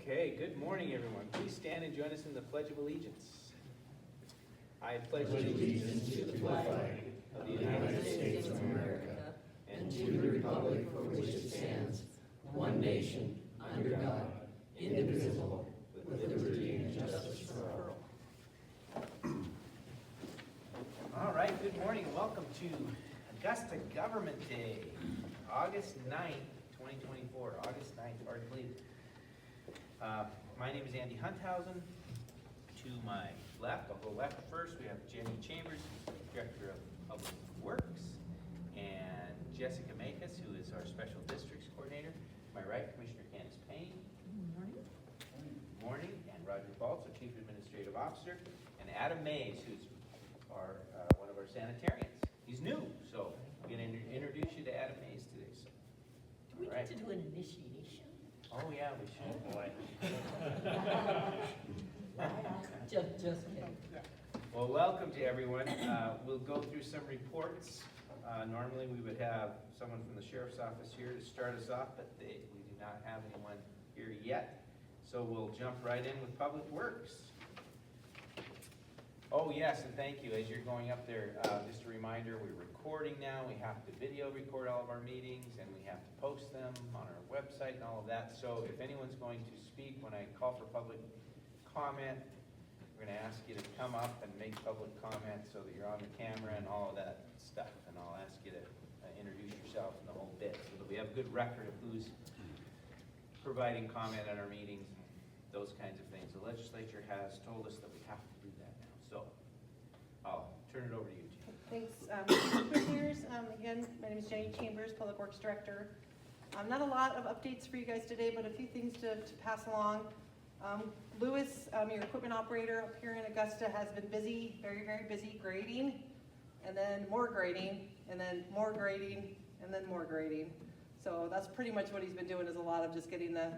Okay, good morning, everyone. Please stand and join us in the Pledge of Allegiance. I pledge allegiance to the flag of the United States of America and to the republic for which it stands, one nation, under God, indivisible, with liberty and justice for all. All right, good morning. Welcome to Augusta Government Day, August 9th, 2024. August 9th, hard to believe. My name is Andy Hunthausen. To my left, I'll go left first, we have Jenny Chambers, who's Director of Public Works, and Jessica Makus, who is our Special Districts Coordinator. To my right, Commissioner Candace Payne. Good morning. Good morning. And Roger Baltz, our Chief Administrative Officer, and Adam Mays, who's our one of our sanitarians. He's new, so I'm going to introduce you to Adam Mays today. So, Do we get to do an initiation? oh yeah, we should. Boy. Just kidding. Well, welcome to everyone. We'll go through some reports. Normally we would have someone from the Sheriff's Office here to start us off, but we do not have anyone here yet. So we'll jump right in with Public Works. Oh yes, and thank you. As you're going up there, just a reminder, we're recording now. We have to video record all of our meetings and we have to post them on our website and all of that. So if anyone's going to speak when I call for public comment, we're going to ask you to come up and make public comment so that you're on the camera and all of that stuff. And I'll ask you to introduce yourself and the whole bit so that we have a good record of who's providing comment at our meetings, those kinds of things. The legislature has told us that we have to do that now. So I'll turn it over to you, Jean. Thanks, Commissioners. Again, my name is Jenny Chambers, Public Works Director. Not a lot of updates for you guys today, but a few things to pass along. Lewis, your equipment operator up here in Augusta, has been busy, very, very busy grading, and then more grading, and then more grading, and then more grading. So that's pretty much what he's been doing, is a lot of just getting the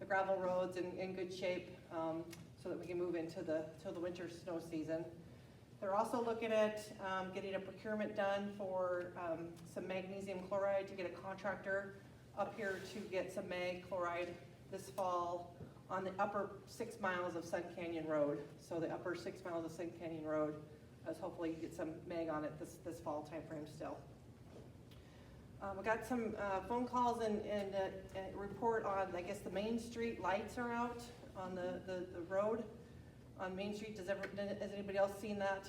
gravel roads in good shape so that we can move into the winter snow season. They're also looking at getting a procurement done for some magnesium chloride, to get a contractor up here to get some mag chloride this fall on the upper 6 miles of Sun Canyon Road. So the upper 6 miles of Sun Canyon Road, as hopefully get some mag on it this fall timeframe still. We got some phone calls and a report on, I guess, the Main Street lights are out on the road on Main Street. Has anybody else seen that?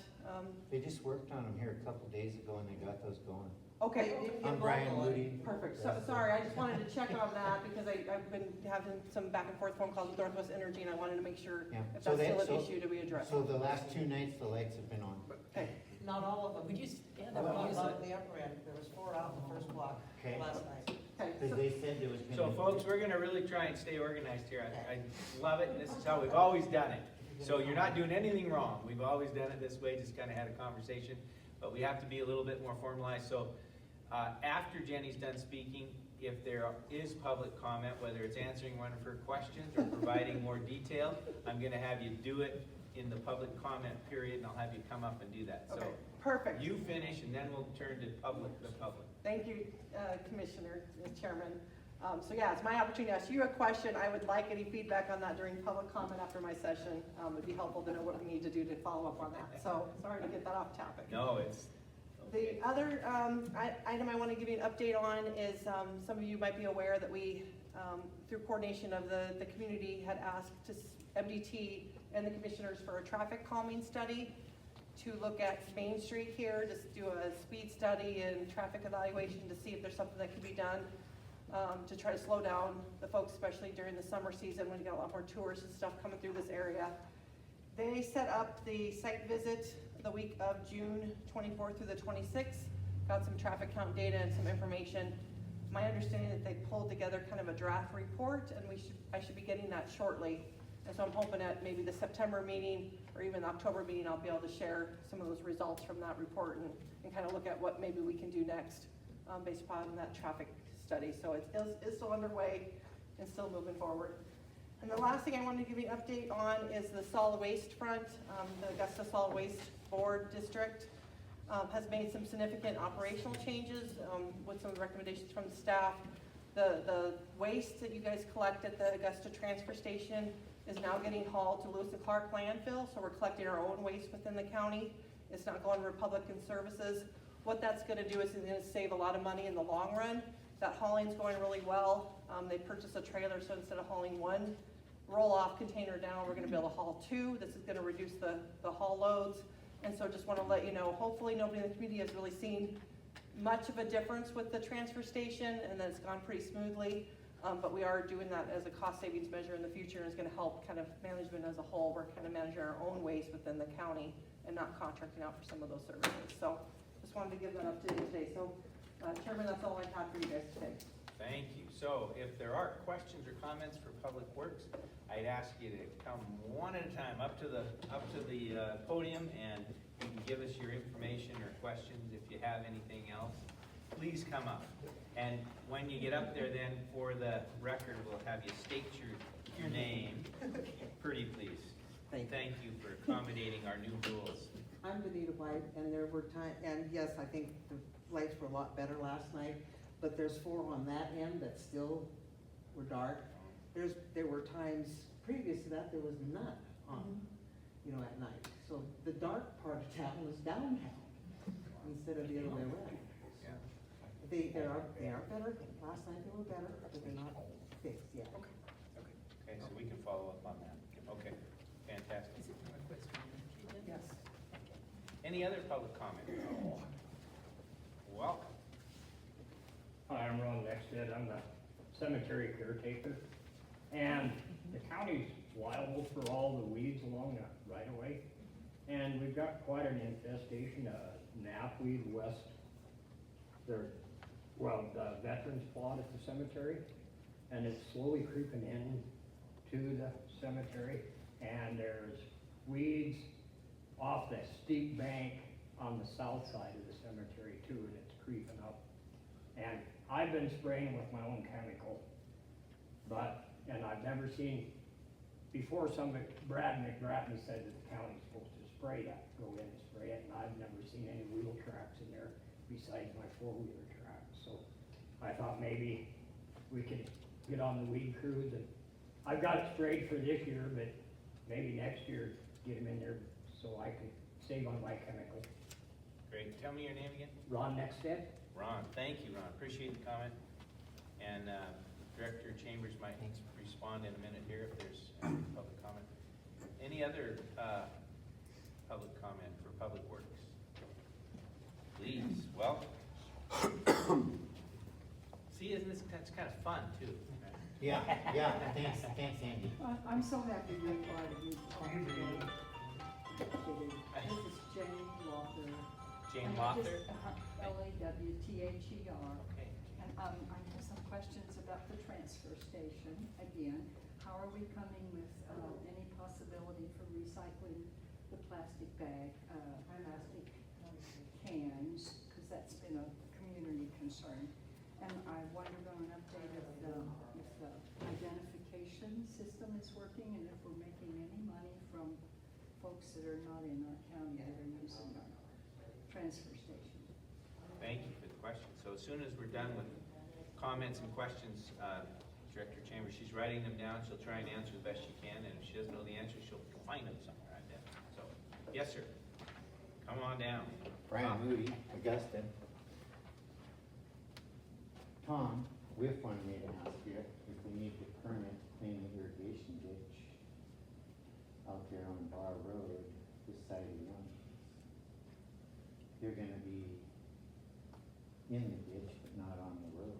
They just worked on them here a couple days ago and they got those going. Okay. I'm Brian Moody. Perfect. So, sorry, I just wanted to check on that because I've been having some back and forth phone calls with Northwest Energy, and I wanted to make sure if that's still an issue to be addressed. So the last 2 nights the lights have been on. Okay. Not all of them. Would you stand up and use On it? the upper end, there was 4 out in the first block Okay. last night. Okay. Because they said there was So folks, we're gonna really try and stay organized here. I love it, and this is how we've always done it. So you're not doing anything wrong. We've always done it this way, just kind of had a conversation, but we have to be a little bit more formalized. So after Jenny's done speaking, if there is public comment, whether it's answering one of her questions or providing more detail, I'm gonna have you do it in the public comment period, and I'll have you come up and do that. So Okay. Perfect. you finish, and then we'll turn to the public. Thank you, Commissioner and Chairman. So yeah, it's my opportunity to ask you a question. I would like any feedback on that during public comment after my session. It'd be helpful to know what we need to do to follow up on that. So sorry to get that off topic. No, it's okay. The other item I want to give you an update on is some of you might be aware that we, through coordination of the community, had asked MDT and the commissioners for a traffic calming study to look at Main Street here, just do a speed study and traffic evaluation to see if there's something that can be done to try to slow down the folks, especially during the summer season when you got a lot more tourists and stuff coming through this area. They set up the site visit the week of June 24th through the 26th, got some traffic count data and some information. My understanding that they pulled together kind of a draft report, and I should be getting that shortly. And so I'm hoping at maybe the September meeting or even the October meeting, I'll be able to share some of those results from that report and kind of look at what maybe we can do next based upon that traffic study. So it's still underway and still moving forward. And the last thing I wanted to give you an update on is the solid waste front. The Augusta Solid Waste Board District has made some significant operational changes with some recommendations from the staff. The waste that you guys collect at the Augusta transfer station is now getting hauled to Lewis and Clark landfill, so we're collecting our own waste within the county. It's not going to Republican Services. What that's gonna do is it's gonna save a lot of money in the long run. That hauling's going really well. They purchased a trailer, so instead of hauling one roll-off container down, we're gonna be able to haul two. This is gonna reduce the haul loads. And so just wanna let you know, hopefully nobody in the community has really seen much of a difference with the transfer station, and that it's gone pretty smoothly. But we are doing that as a cost savings measure in the future, and it's gonna help kind of management as a whole. We're kind of managing our own waste within the county and not contracting out for some of those services. So just wanted to give that update today. So Chairman, that's all I have for you guys today. Thank you. So if there are questions or comments for Public Works, I'd ask you to come one at a time up to the podium, and you can give us your information or questions. If you have anything else, please come up. And when you get up there, then for the record, we'll have you state your name. Pretty please. Thank you for accommodating our new rules. I'm Benita White, and there were times, and yes, I think the lights were a lot better last night, but there's 4 on that end that still were dark. There were times previous to that, there was none on, at night. So the dark part of town was downtown instead of the other way around. Yeah. They are better. Last night they were better, but they're not fixed yet. Okay, so we can follow up on that. Okay, fantastic. Is it request on the agenda? Yes. Any other public comment? Welcome. Hi, I'm Ron Nexted. I'm the cemetery caretaker. And the county's liable for all the weeds along the right of way. And we've got quite an infestation of knapweed west, the veterans plot at the cemetery. And it's slowly creeping in to the cemetery. And there's weeds off the steep bank on the south side of the cemetery too, and it's creeping up. And I've been spraying with my own chemical, and I've never seen, before Brad McGrattan said that the county's supposed to spray that, go in and spray it, and I've never seen any wheel tracks in there besides my 4-wheeler tracks. So I thought maybe we could get on the weed crews, and I've got it sprayed for this year, but maybe next year get them in there so I can save on my chemical. Great. Tell me your name again. Ron Nexted? Ron. Thank you, Ron. Appreciate the comment. And Director Chambers might respond in a minute here if there's any public comment. Any other public comment for Public Works? Please, welcome. See, that's kind of fun too. Yeah, thanks Andy. I'm so happy to be part of you all today. This is Jane Walker. Jane And Lothar? Lawther. Okay. And I have some questions about the transfer station. Again, how are we coming with any possibility for recycling the plastic plastic cans? Because that's been a community concern. And I wondered on an update if the identification system is working, and if we're making any money from folks that are not in our county that are using our transfer station. Thank you for the question. So as soon as we're done with comments and questions, Director Chambers, she's writing them down. She'll try and answer the best she can, and if she doesn't know the answer, she'll find them somewhere out there. So, yes, sir. Come on down. Brian Moody, Augusta. Tom, Whiff wanted me to ask you if we need the permit to clean the irrigation ditch out there on Bar Road, this side of the one. They're gonna be in the ditch, but not on the road.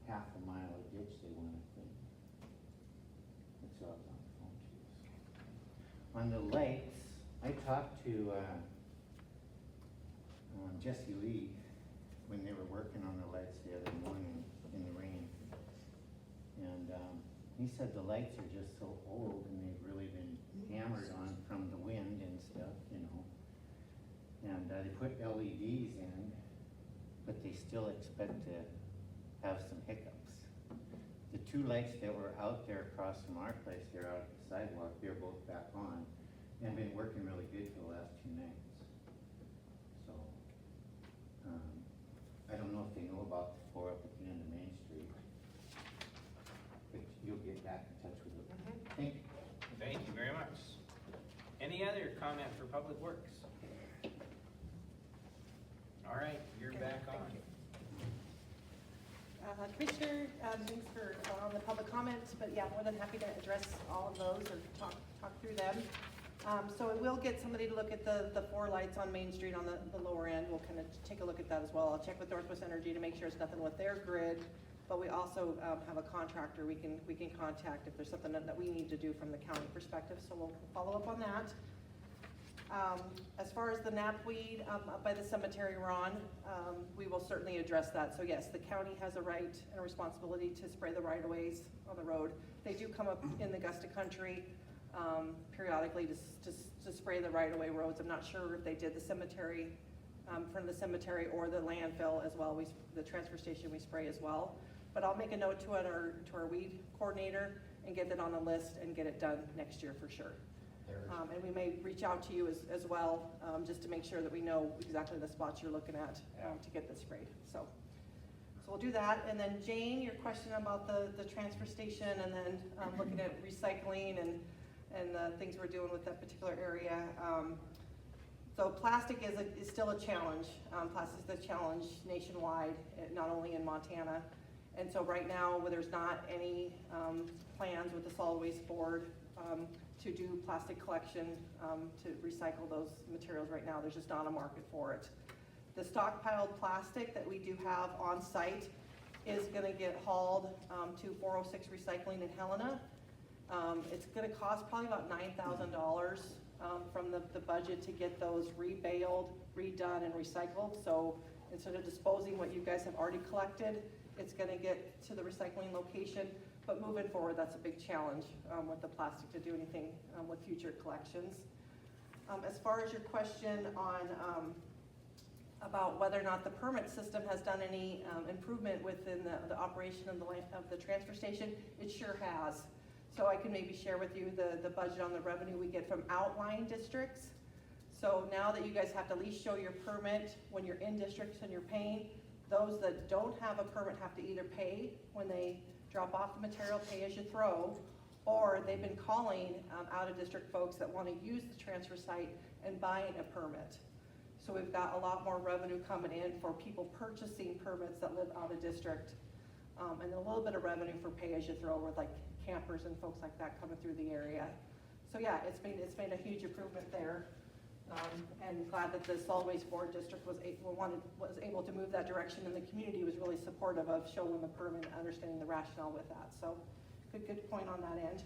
Half a mile of ditch they wanna clean. That's what I was on the phone to. On the lakes, I talked to, Jesse Lee when they were working on the lights the other morning in the rain. And, he said the lights are just so old and they've really been hammered on from the wind and stuff, And, they put LEDs in, but they still expect to have some hiccups. The 2 lights that were out there across from our place, they're out at the sidewalk, they're both back on and been working really good for the last 2 nights. So, I don't know if they know about the 4 up at the end of Main Street. back in touch with them. Thank you. Thank you very much. Any other comment for Public Works? All right, you're Okay, back thank on. you. Commissioner, thanks for on the public comments, but yeah, more than happy to address all of those or talk through them. So we will get somebody to look at the 4 lights on Main Street on the lower end. We'll kind of take a look at that as well. I'll check with Northwest Energy to make sure it's nothing with their grid, but we also have a contractor we can contact if there's something that we need to do from the county perspective, so we'll follow up on that. As far as the knapweed up by the cemetery, Ron, we will certainly address that. So yes, the county has a right and a responsibility to spray the right-of-ways on the road. They do come up in the Augusta country periodically to spray the right-of-way roads. I'm not sure if they did the cemetery, from the cemetery or the landfill as well. The transfer station we spray as well. But I'll make a note to our weed coordinator and get that on a list and get it done next year for sure. And we may reach out to you as well, just to make sure that we know exactly the spots you're looking at to get this sprayed. So we'll do that. And then Jane, your question about the transfer station and then looking at recycling and the things we're doing with that particular area. So plastic is still a challenge. Plastic is a challenge nationwide, not only in Montana. And so right now, where there's not any plans with the solid waste board to do plastic collection, to recycle those materials right now. There's just not a market for it. The stockpiled plastic that we do have on site is gonna get hauled to 406 Recycling in Helena. It's gonna cost probably about $9,000 from the budget to get those rebaled, redone, and recycled. So instead of disposing what you guys have already collected, it's gonna get to the recycling location. But moving forward, that's a big challenge with the plastic to do anything with future collections. As far as your question on about whether or not the permit system has done any improvement within the operation of the transfer station, it sure has. So I can maybe share with you the budget on the revenue we get from outlying districts. So now that you guys have to at least show your permit when you're in districts and you're paying, those that don't have a permit have to either pay when they drop off the material, pay as you throw, or they've been calling out-of-district folks that want to use the transfer site and buying a permit. So we've got a lot more revenue coming in for people purchasing permits that live out of district, and a little bit of revenue for pay as you throw with like campers and folks like that coming through the area. So yeah, it's made a huge improvement there. And glad that the solid waste board district was able to move that direction, and the community was really supportive of showing the permit and understanding the rationale with that. So good point on that end.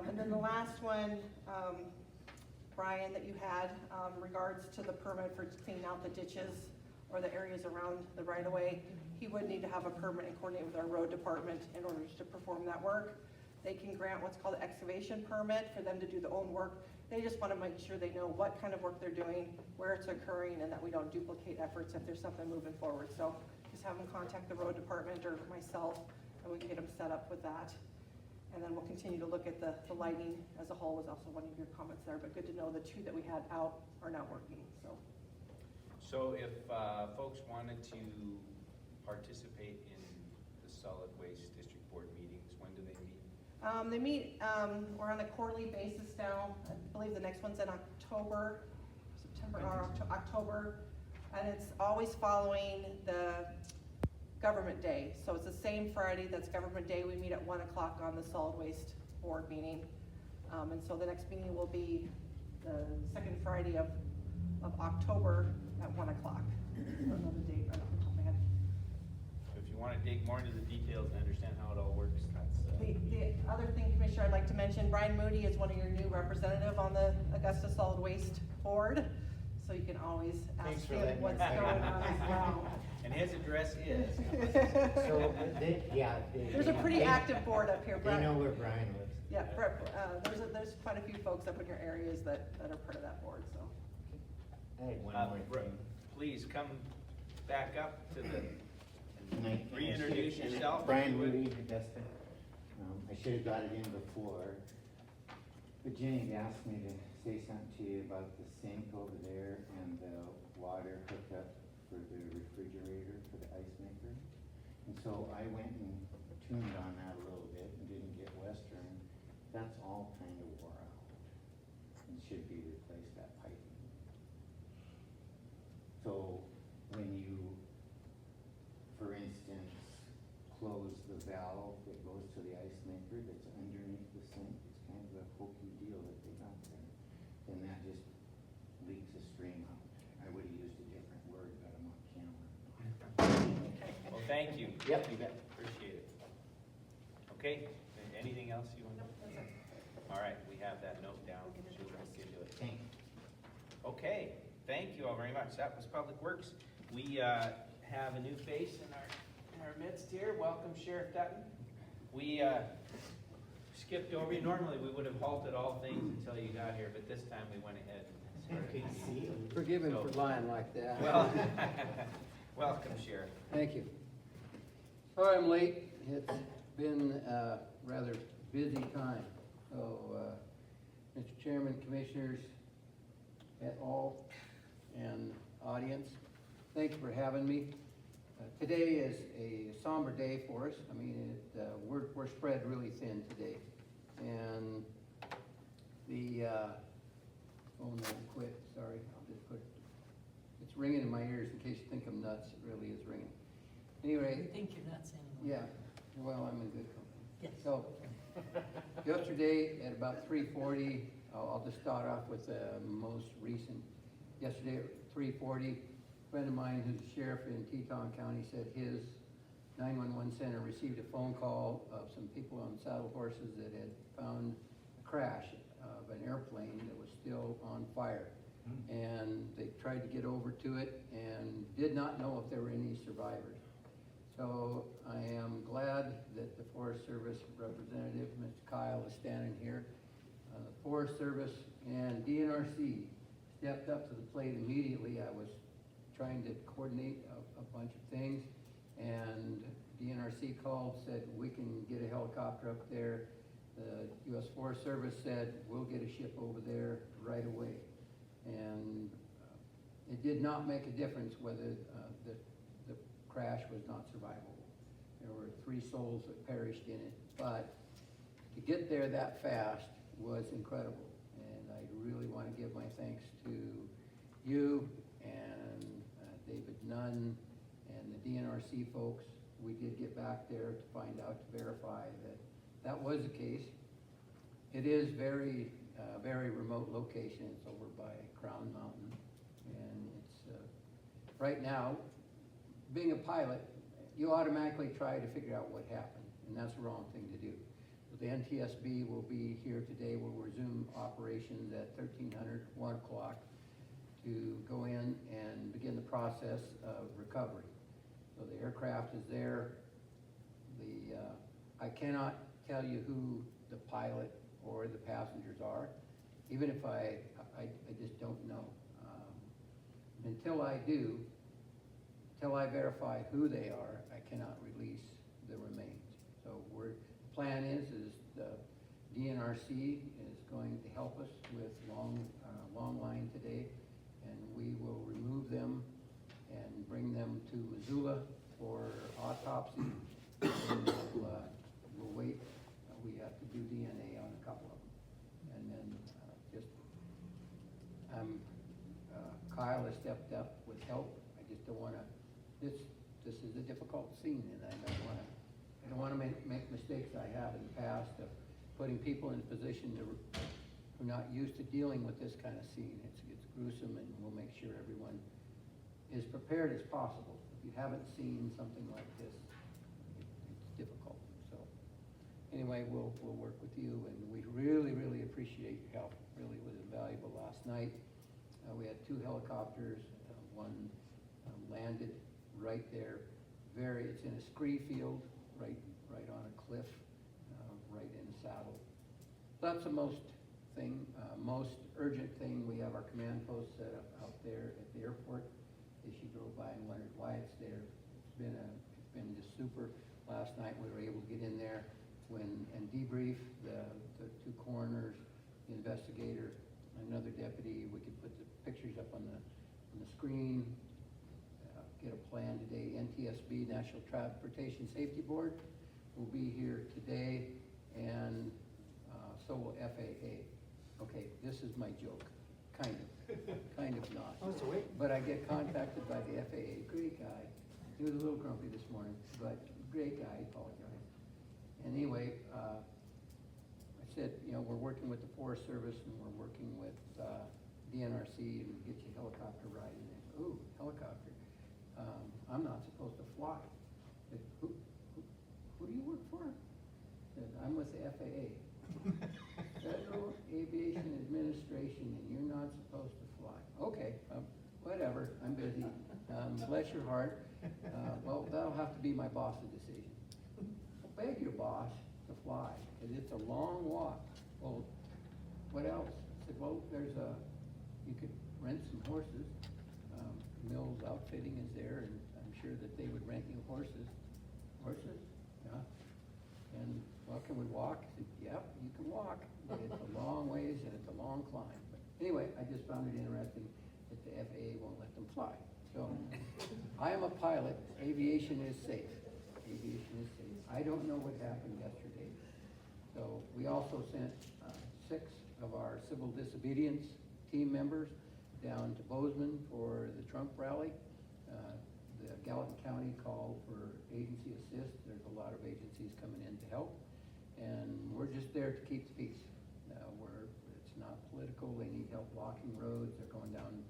And then the last one, Brian, that you had in regards to the permit for cleaning out the ditches or the areas around the right-of-way, he would need to have a permit and coordinate with our road department in order to perform that work. They can grant what's called an excavation permit for them to do their own work. They just want to make sure they know what kind of work they're doing, where it's occurring, and that we don't duplicate efforts if there's something moving forward. So just have them contact the road department or myself, and we can get them set up with that. And then we'll continue to look at the lighting as a whole was also one of your comments there, but good to know the 2 that we had out are not working, so. So if folks wanted to participate in the solid waste district board meetings, when do they meet? They meet, we're on a quarterly basis now. I believe the next one's in October, September or October. And it's always following the government day. So it's the same Friday that's government day. We meet at 1 o'clock on the solid waste board meeting. And so the next meeting will be the second Friday of October at 1 o'clock. Another date right off the top of my head. So if you want to dig more into the details and understand how it all works, that's. The other thing, Commissioner, I'd like to mention, Brian Moody is one of your new representative on the Augusta Solid Waste Board. So you can always Thanks ask for him letting what's me going know. on as well. And his address is. So, There's a pretty active board up here, They Brett. know where Brian lives. Yeah, Brett, there's quite a few folks up in your areas that are part of that board, so. I had one more thing. Please come back up to the, Can I reintroduce finish? yourself. Brian Moody, Augusta. I should have got it in before, but Jenny asked me to say something to you about the sink over there and the water hookup for the refrigerator for the ice maker. And so I went and 2 should be replaced, that piping. So when you, for instance, close the valve that goes to the ice maker that's underneath the sink, it's kind of a hokey deal that they got there, then that just leaks a stream out. I would have used a different word, but I'm on camera. Well, thank you. Yep, you bet. Appreciate it. Okay, anything else you want to? All right, we have that note down. She'll look into it. Thanks. Okay, thank you all very much. That was Public Works. We have a new face in our midst here. Welcome, Sheriff Dutton. We skipped over you. Normally, we would have halted all things until you got here, but this time we went ahead and started. Forgive him So- for lying like that. Well, welcome, Sheriff. Thank you. Sorry I'm late. It's been a rather busy time. So, Mr. Chairman, Commissioners, et al., and audience, thank you for having me. Today is a somber day for us. I mean, we're spread really thin today. And the phone won't quit, sorry, I'll just put, it's ringing in my ears in case you think I'm nuts, it really is ringing. Anyway, You think you're nuts anyway. yeah, well, I'm in good company. Yes. So, yesterday at about 3:40, I'll just start off with the most recent. Yesterday at 3:40, a friend of mine who's a sheriff in Teton County said his 911 center received a phone call of some people on saddle horses that had found a crash of an airplane that was still on fire. And they tried to get over to it and did not know if there were any survivors. So I am glad that the Forest Service representative, Mr. Kyle, is standing here. The Forest Service and DNRC stepped up to the plate immediately. I was trying to coordinate a bunch of things, and DNRC called, said we can get a helicopter up there. The U.S. Forest Service said we'll get a ship over there right away. And it did not make a difference whether the crash was not survivable. There were 3 souls that perished in it, but to get there that fast was incredible. And I really want to give my thanks to you and David Nunn and the DNRC folks. We did get back there to find out, to verify that that was the case. It is very remote location. It's over by Crown Mountain, and it's right now, being a pilot, you automatically try to figure out what happened, and that's the wrong thing to do. So the NTSB will be here today. We'll resume operations at 1300, 1 o'clock to go in and begin the process of recovery. So the aircraft is there. I cannot tell you who the pilot or the passengers are, even if I just don't know. Until I do, until I verify who they are, I cannot release the remains. So the plan is the DNRC is going to help us with long line today, and we will remove them and bring them to Missoula for autopsy. And we'll wait. We have to do DNA on a couple of them, and then Kyle has stepped up with help. I just don't want to. This is a difficult scene, and I don't want to make mistakes I have in the past of putting people in a position who are not used to dealing with this kind of scene. It's gruesome, and we'll make sure everyone is prepared as possible. If you haven't seen something like this, it's difficult. So anyway, we'll work with you, and we really appreciate your help. Really was invaluable last night. We had 2 helicopters. One landed right there. It's in a scree field, right on a cliff, right in the saddle. That's the most urgent thing. We have our command post set up out there at the airport. If you drove by and wondered why it's there, it's been just super. Last night we were able to get in there and debrief the 2 coroners, the investigator, another deputy. We could put the pictures up on the screen. Get a plan today. NTSB, National Transportation Safety Board, will be here today, and so will FAA. Okay, this is my joke, kind of not. Oh, so wait. But I get contacted by the FAA, great guy. He was a little grumpy this morning, but great guy, he apologized. Anyway, I said, you know, we're working with the Forest Service and we're working with DNRC and get you a helicopter ride. And they said, ooh, helicopter. I'm not supposed to fly. I said, who do you work for? I said, I'm with the FAA. Federal Aviation Administration, and you're not supposed to fly. Okay, whatever, I'm busy. Bless your heart. Well, that'll have to be my boss's decision. Well, beg your boss to fly, because it's a long walk. Well, what else? I said, well, you could rent some horses. Mills Outfitting is there, and I'm sure that they would rent you horses. Horses? Yeah. And, well, can we walk? I said, yep, you can walk, but it's a long ways and it's a long climb. But anyway, I just found it interesting that the FAA won't let them fly. So, I am a pilot. Aviation is safe. Aviation is safe. I don't know what happened yesterday. So, we also sent 6 of our civil disobedience team members down to Bozeman for the Trump rally. The Gallatin County called for agency assist. There's a lot of agencies coming in to help. And we're just there to keep the peace. It's not political. They need help blocking roads. They're going down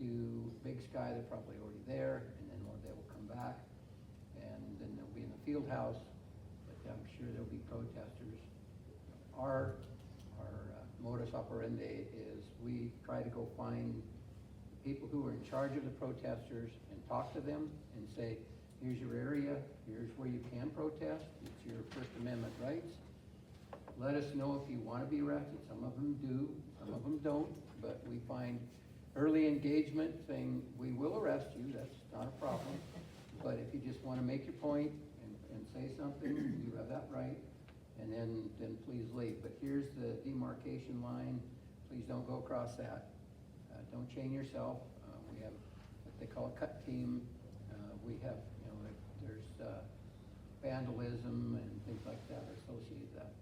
to Big Sky. They're probably already there. And then they will come back. And then they'll be in the field house. But I'm sure there'll be protesters. Our modus operandi is we try to go find people who are in charge of the protesters and talk to them and say, here's your area, here's where you can protest, it's your First Amendment rights. Let us know if you want to be arrested. Some of them do, some of them don't, but we find early engagement saying, we will arrest you, that's not a problem, but if you just want to make your point and say something, you have that right. And then please leave. But here's the demarcation line. Please don't go across that. Don't chain yourself. We have what they call a cut team. We have, you know, there's vandalism and things like that associated with that.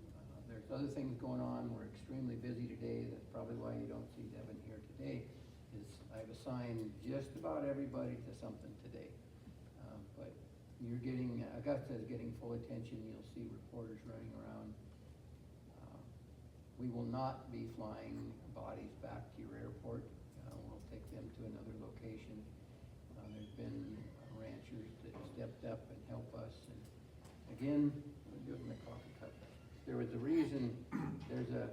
There's other things going on. We're extremely busy today. That's probably why you don't see Devin here today. I've assigned just about everybody to something today. But you're getting, Augusta is getting full attention. You'll see reporters running around. We will not be flying bodies back to your airport. We'll take them to another location. There's been ranchers that stepped up and helped us. And again, I'm giving my coffee cup. There was a reason, there's an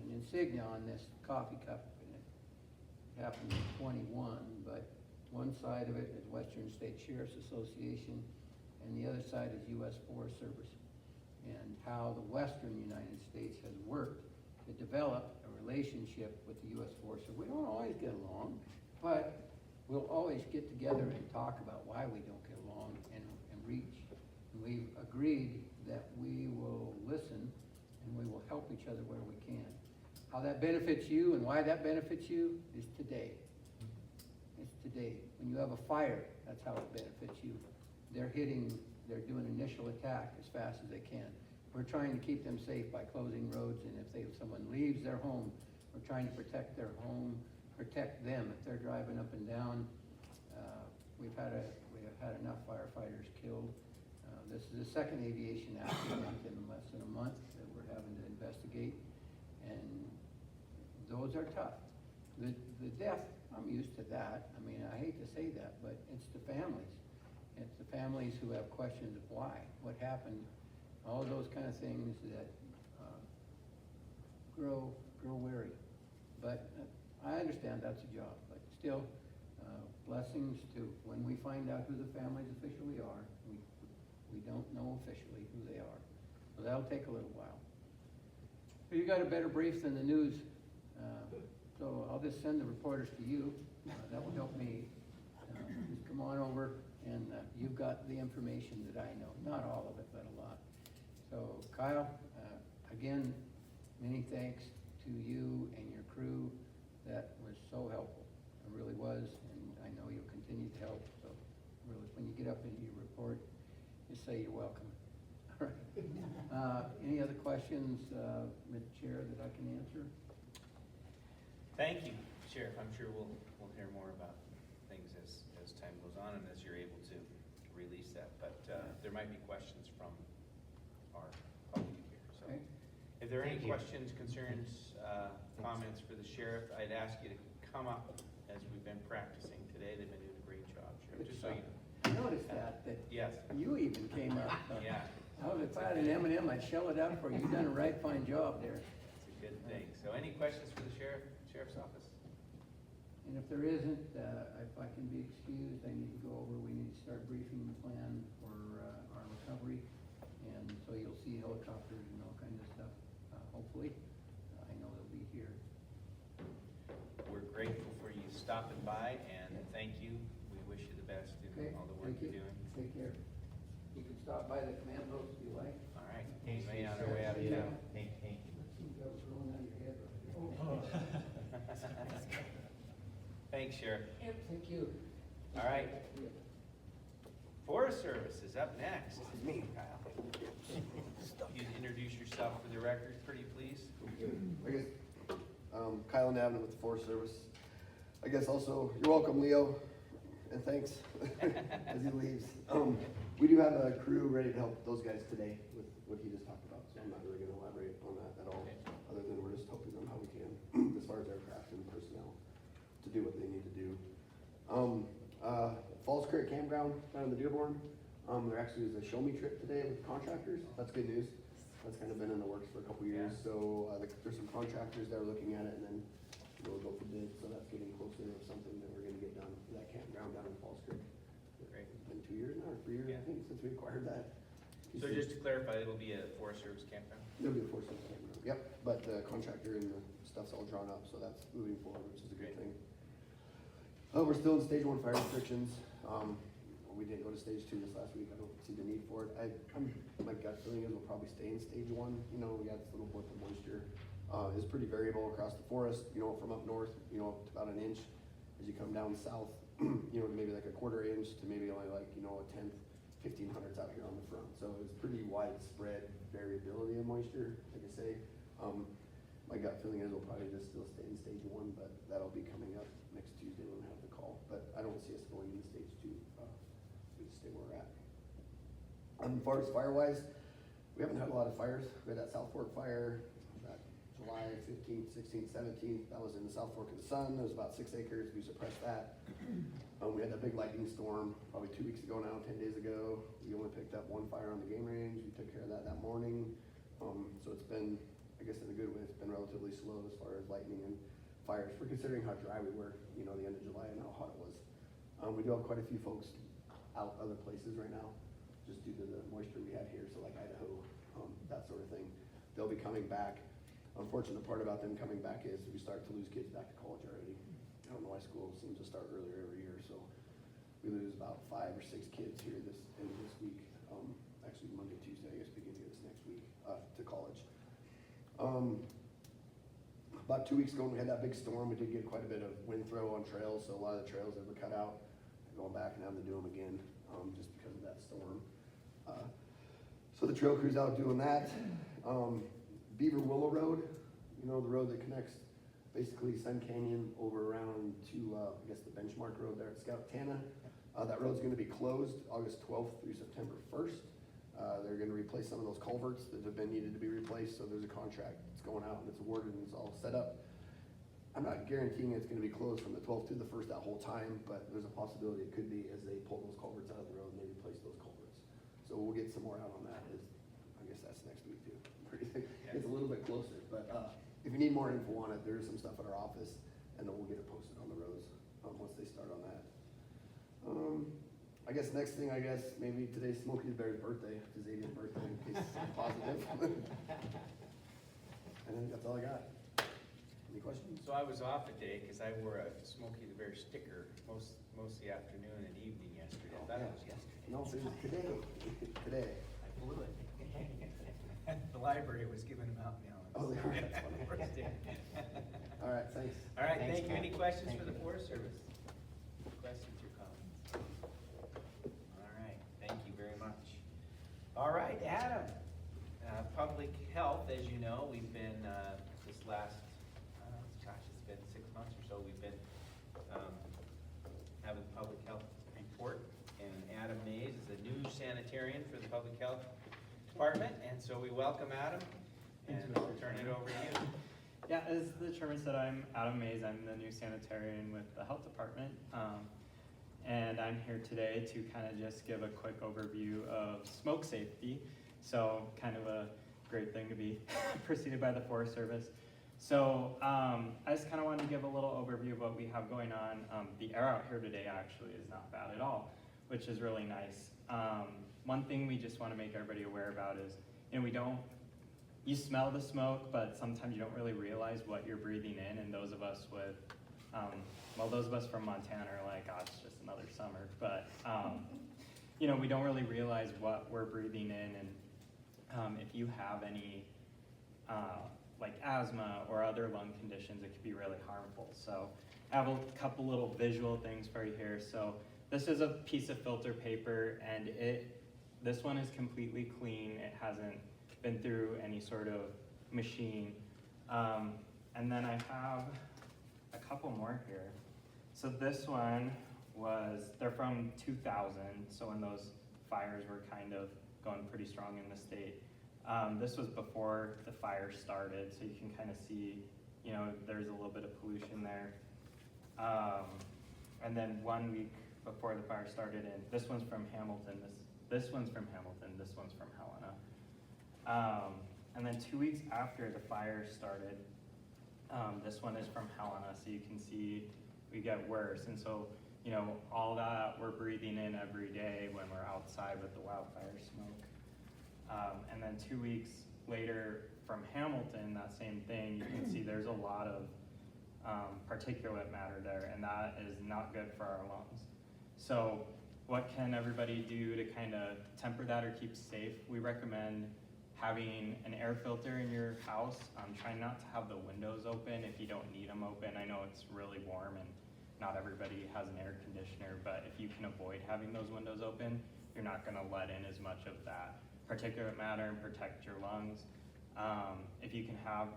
insignia on this coffee cup, and it happened in 21, but one side of it is Western State Sheriff's Association, and the other side is U.S. Forest Service, and how the Western United States has worked to develop a relationship with the U.S. Forest Service. We don't always get along, but we'll always get together and talk about why we don't get along and reach. And we've agreed that we will listen and we will help each other where we can. How that benefits you and why that benefits you is today. It's today. When you have a fire, that's how it benefits you. They're doing initial attack as fast as they can. We're trying to keep them safe by closing roads, and if someone leaves their home, we're trying to protect their home, protect them if they're driving up and down. We have had enough firefighters killed. This is the second aviation accident in less than a month that we're having to investigate, and those are tough. The death, I'm used to that. I mean, I hate to say that, but it's the families. It's the families who have questions of why, what happened, all those kind of things that grow weary. But I understand that's a job, but still, blessings to when we find out who the families officially are. We don't know officially who they are. So that'll take a little while. But you got a better brief than the news. So I'll just send the reporters to you. That will help me. Just come on over and you've got the information that I know. Not all of it, but a lot. So Kyle, again, many thanks to you and your crew. That was so helpful. It really was, and I know you'll continue to help. So really, when you get up into your report, just say you're welcome. All right. Any other questions, Mr. Chair, that I can answer? Thank you, Sheriff. I'm sure we'll hear more about things as time goes on and as you're able to release that. But there might be questions from our public here. So, Okay. if there are any Thank you. questions, concerns, comments for the sheriff, I'd ask you to come up as we've been practicing today. They've been doing a great job, Sheriff. Just so you know. I noticed that Yes. you even came up. Yeah. If I had an M&M, I'd shell it out for you. You've done a right fine job there. It's a good thing. So, any questions for the sheriff's office? And if there isn't, if I can be excused, I need to go over, we need to start briefing the plan for our recovery. And so you'll see helicopters and all kinds of stuff, hopefully. I know they'll be here. We're grateful for you stopping by, and thank you. We wish you the best Okay, in all the work thank you're you. doing. Take care. You can stop by the command post if you like. All right, we may on our way out of town. Thank you. Seems that was rolling out of your head. Thanks, Sheriff. Thank you. All right. Forest Service is up next. Me, Kyle. You introduce yourself for the record, pretty please. I guess, Kyle Navin with the Forest Service. I guess also, you're welcome, Leo, and thanks as he leaves. We do have a crew ready to help those guys today with what he just talked about, so I'm not really gonna elaborate on that at all, other than we're just helping them how we can, as far as aircraft and personnel, to do what they need to do. Falls Creek Campground down in the Dearborn, there actually is a show me trip today with contractors. That's good news. That's kind of been in the works for a couple years. Yeah. So there's some contractors that are looking at it, and then we'll go for bid. So that's getting closer to something that we're gonna get done for that campground down in Falls Creek. Great. It's been 2 years now, or 3 years, Yeah. I think, since we acquired that. So just to clarify, it'll be a Forest Service campground? It'll be a Forest Service campground. Yep, but the contractor and the stuff's all drawn up, so that's moving forward, which is a good Great. thing. We're still in stage 1 fire restrictions. We didn't go to stage 2 this last week. I don't see the need for it. My gut feeling is we'll probably stay in stage 1. You know, we got this little blip of moisture. It's pretty variable across the forest, you know, from up north, you know, up to about an inch. As you come down south, you know, to maybe like a quarter inch to maybe only like, you know, a tenth, 1500s out here on the front. So it's pretty widespread variability of moisture, like I say. My gut feeling is we'll probably just still stay in stage 1, but that'll be coming up next Tuesday when we have the call. But I don't see us going into stage 2. We just stay where we're at. As far as fire-wise, we haven't had a lot of fires. We had that South Fork fire, that July 15th, 16th, 17th. That was in the South Fork of the Sun. It was about 6 acres. We suppressed that. We had that big lightning storm probably 2 weeks ago now, 10 days ago. We only picked up 1 fire on the game range. We took care of that morning. So it's been, I guess in a good way, it's been relatively slow as far as lightning and fires, for considering how dry we were, you know, the end of July and how hot it was. We do have quite a few folks out other places right now, just due to the moisture we had here, so like Idaho, that sort of thing. They'll be coming back. Unfortunate part about them coming back is we start to lose kids back to college already. I don't know why school seems to start earlier every year, so we lose about 5 or 6 kids here this end of this week. Actually Monday, Tuesday, I guess beginning of this next week, to college. About 2 weeks ago, when we had that big storm, we did get quite a bit of wind throw on trails, so a lot of the trails that were cut out, going back and having to do them again, just because of that storm. So the trail crew's out doing that. Beaver Willow Road, you know, the road that connects basically Sun Canyon over around to, I guess the benchmark road there at Scout Tana. That road's gonna be closed August 12th through September 1st. They're gonna replace some of those culverts that have been needed to be replaced, so there's a contract that's going out and it's awarded and it's all set up. I'm not guaranteeing it's gonna be closed from the 12th to the 1st that whole time, but there's a possibility it could be as they pull those culverts out of the road and they replace those culverts. So we'll get some more out on that, I guess that's next week too. It's a little bit closer, but if you need more info on it, there's some stuff at our office and then we'll get it posted on the roads once they start on that. I guess next thing, maybe today's Smokey the Bear's birthday, his 80th birthday, in case it's positive. And then that's all I got. Any questions? So I was off a day because I wore a Smokey the Bear sticker most of the afternoon and evening yesterday. I thought it was yesterday. No, it was today. Today. I blew it. The library was giving them out now. Oh, they are? That's funny. First day. All right, thanks. All right, Thanks, thank you. Matt. Any questions Thank for the you. Forest Service? Questions or comments? All right, thank you very much. All right, Adam, public health, as you know, we've been, this last, it's been 6 months. So we've been having the public health report, and Adam Mays is the new sanitarian for the public health department, and so we welcome Adam, and I'll turn it over to you. Yeah, as the chairman said, I'm Adam Mays. I'm the new sanitarian with the health department. And I'm here today to kind of just give a quick overview of smoke safety. So kind of a great thing to be preceded by the Forest Service. So I just kind of wanted to give a little overview of what we have going on. The air out here today actually is not bad at all, which is really nice. One thing we just want to make everybody aware about is, you smell the smoke, but sometimes you don't really realize what you're breathing in. And those of us with, those of us from Montana are like, oh, it's just another summer. But, we don't really realize what we're breathing in. And if you have any, like asthma or other lung conditions, it could be really harmful. So I have a couple little visual things for you here. So this is a piece of filter paper, and this one is completely clean. It hasn't been through any sort of machine. And then I have a couple more here. So this one they're from 2000, so when those fires were kind of going pretty strong in the state. This was before the fire started, so you can kind of see, there's a little bit of pollution there. And then 1 week before the fire started, and this one's from Hamilton, this one's from Hamilton, this one's from Helena. And then 2 weeks after the fire started, this one is from Helena, so you can see we get worse. And so, all that we're breathing in every day when we're outside with the wildfire smoke. And then 2 weeks later from Hamilton, that same thing, you can see there's a lot of particulate matter there, and that is not good for our lungs. So what can everybody do to kind of temper that or keep safe? We recommend having an air filter in your house. Try not to have the windows open if you don't need them open. I know it's really warm and not everybody has an air conditioner, but if you can avoid having those windows open, you're not going to let in as much of that particulate matter and protect your lungs. If you can have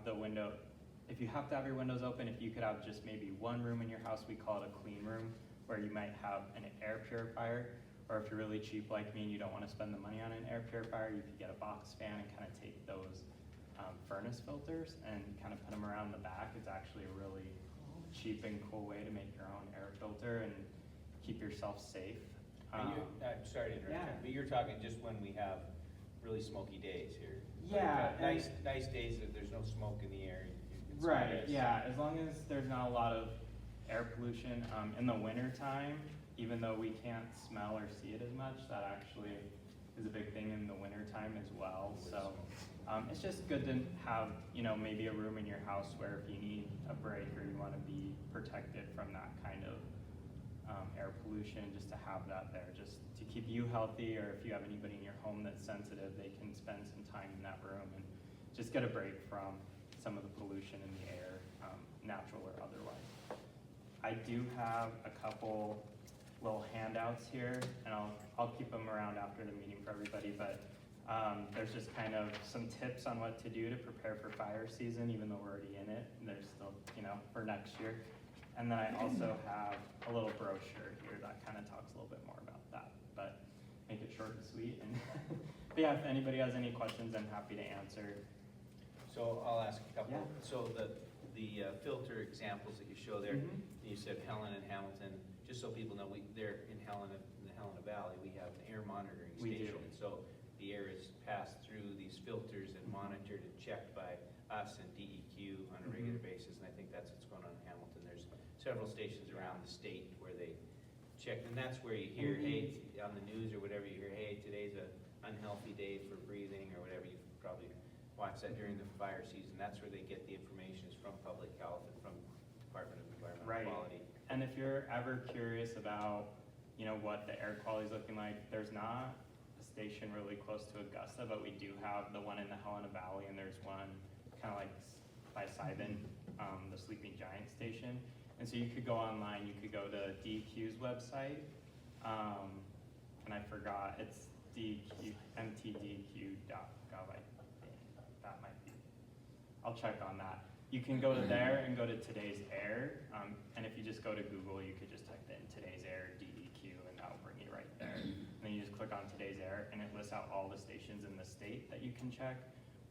if you have to have your windows open, if you could have just maybe one room in your house, we call it a clean room, where you might have an air purifier, or if you're really cheap like me and you don't want to spend the money on an air purifier, you could get a box fan and kind of take those furnace filters and kind of put them around the back. It's actually a really cheap and cool way to make your own air filter and keep yourself safe. I'm sorry to interrupt, but you're talking just when we have really smoky days here. Yeah. Like, nice days that there's no smoke in the air. It's Right, nice. yeah, as long as there's not a lot of air pollution. In the winter time, even though we can't smell or see it as much, that actually is a big thing in the winter time as well. So it's just good to have, maybe a room in your house where if you need a break or you want to be protected from that kind of air pollution, just to have that there, just to keep you healthy, or if you have anybody in your home that's sensitive, they can spend some time in that room and just get a break from some of the pollution in the air, natural or otherwise. I do have a couple little handouts here, and I'll keep them around after the meeting for everybody, but there's just kind of some tips on what to do to prepare for fire season, even though we're already in it, and there's still, for next year. And then I also have a little brochure here that kind of talks a little bit more about that, but make it short and sweet. And but yeah, if anybody has any questions, I'm happy to answer. So I'll ask a couple. Yeah. So the filter examples that you show there, you said Helen and Hamilton, just so people know, they're in the Helena Valley, we have an air monitoring We do. station. And so the air is passed through these filters and monitored and checked by us and DEQ on a regular basis, and I think that's what's going on in Hamilton. There's several stations around the state where they check, and that's where you hear, hey, on the news or whatever, you hear, hey, today's an unhealthy day for breathing or whatever. You've probably watched that during the fire season. That's where they get the information, is from public health and from Department of Environmental Quality. And if you're ever curious about, what the air quality is looking like, there's not a station really close to Augusta, but we do have the one in the Helena Valley, and there's one kind of like by Sibin, the Sleeping Giant station. And so you could go online, you could go to DEQ's website, and I forgot, it's mtdq.gov, I think. That might be. I'll check on that. You can go to there and go to today's air, and if you just go to Google, you could just type in today's air DEQ, and that'll bring you right there. And then you just click on today's air, and it lists out all the stations in the state that you can check.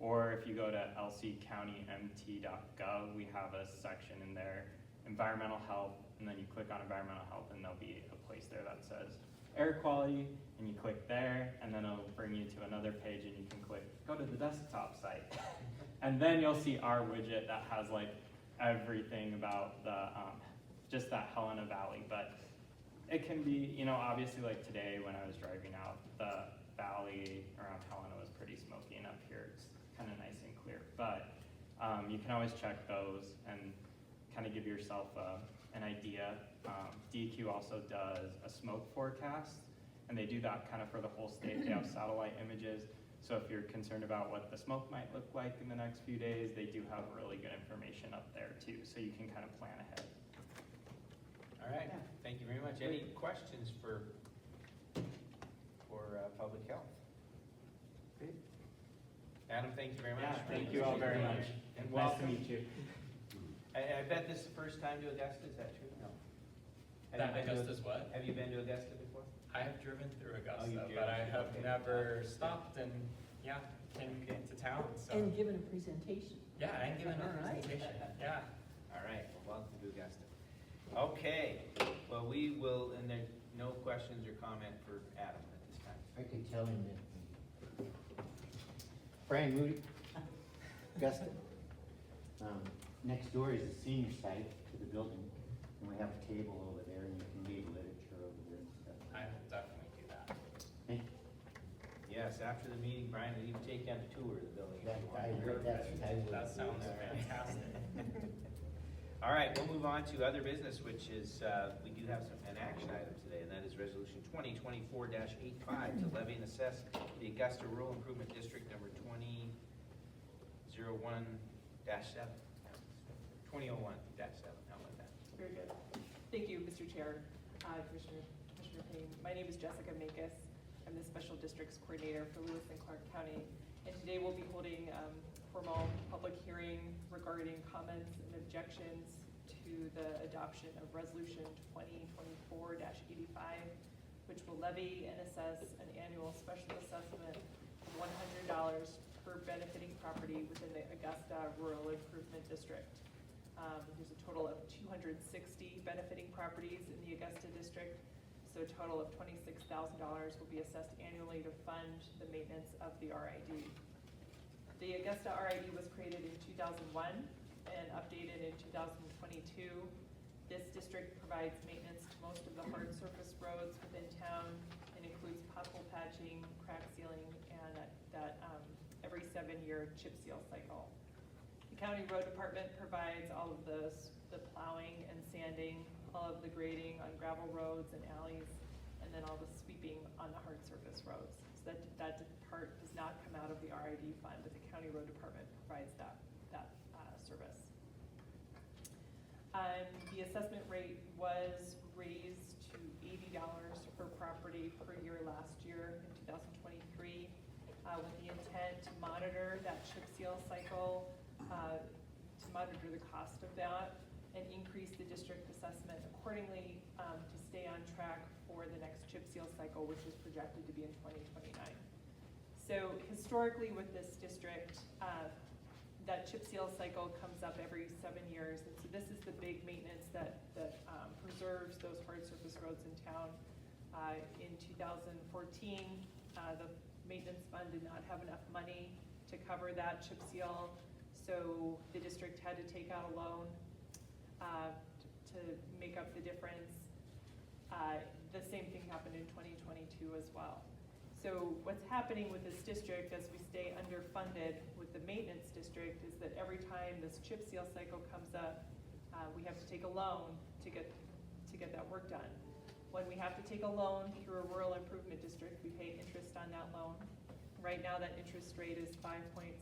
Or if you go to lccountymt.gov, we have a section in there, environmental health, and then you click on environmental health, and there'll be a place there that says air quality, and you click there, and then it'll bring you to another page, and you can click, go to the desktop site. And then you'll see our widget that has like everything about the, just that Helena Valley. But it can be, you know, obviously like today when I was driving out, the valley around Helena was pretty smoky, and up here it's kind of nice and clear. But you can always check those and kind of give yourself an idea. DEQ also does a smoke forecast, and they do that kind of for the whole state. They have satellite images. So if you're concerned about what the smoke might look like in the next few days, they do have really good information up there too, so you can kind of plan ahead. All right, thank you very much. Any questions for public health? Great. Adam, thank you very much. Yeah, thank you all very much. And Nice to welcome. meet you. I bet this is the first time to Augusta, is that true? No. Have you been to- Augusta's what? Have you been to Augusta before? I have driven through Augusta, you've but I driven, have okay. never stopped and, yeah, came to town, so. And given a presentation. Yeah, and given a All right. presentation, yeah. All right, well, welcome to Augusta. Okay, well, we will, and there's no questions or comment for Adam at this time. I could tell him that. Brian Moody, Augusta. Next door is the senior site to the building, and we have a table over there, and you can read literature over there and stuff. I will definitely do that. Thank you. Yes, after the meeting, Brian, will you take down the tour of the building? if you want? I would. That sounds fantastic. All right, we'll move on to other business, which is, we do have an action item today, and that is Resolution 2024-85 to levy and assess the Augusta Rural Improvement District number 2001-7. 2001-7, how about that? Very good. Thank you, Mr. Chair, Commissioner Payne. My name is Jessica Makus. I'm the Special Districts Coordinator for Lewis and Clark County. And today we'll be holding a formal public hearing regarding comments and objections to the adoption of Resolution 2024-85, which will levy and assess an annual special assessment of $100 per benefiting property within the Augusta Rural Improvement District. There's a total of 260 benefiting properties in the Augusta district, so a total of $26,000 will be assessed annually to fund the maintenance of the RID. The Augusta RID was created in 2001 and updated in 2022. This district provides maintenance to most of the hard surface roads within town and includes pothole patching, crack sealing, and that every 7-year chip seal cycle. The county road department provides all of the plowing and sanding, all of the grading on gravel roads and alleys, and then all the sweeping on the hard surface roads. So that part does not come out of the RID fund, but the county road department provides that service. The assessment rate was raised to $80 per property per year last year in 2023, with the intent to monitor that chip seal cycle, to monitor the cost of that, and increase the district assessment accordingly to stay on track for the next chip seal cycle, which is projected to be in 2029. So historically with this district, that chip seal cycle comes up every 7 years, and so this is the big maintenance that preserves those hard surface roads in town. In 2014, the maintenance fund did not have enough money to cover that chip seal, so the district had to take out a loan to make up the difference. The same thing happened in 2022 as well. So what's happening with this district as we stay underfunded with the maintenance district is that every time this chip seal cycle comes up, we have to take a loan to get that work done. When we have to take a loan through a rural improvement district, we pay interest on that loan. Right now that interest rate is 5.75%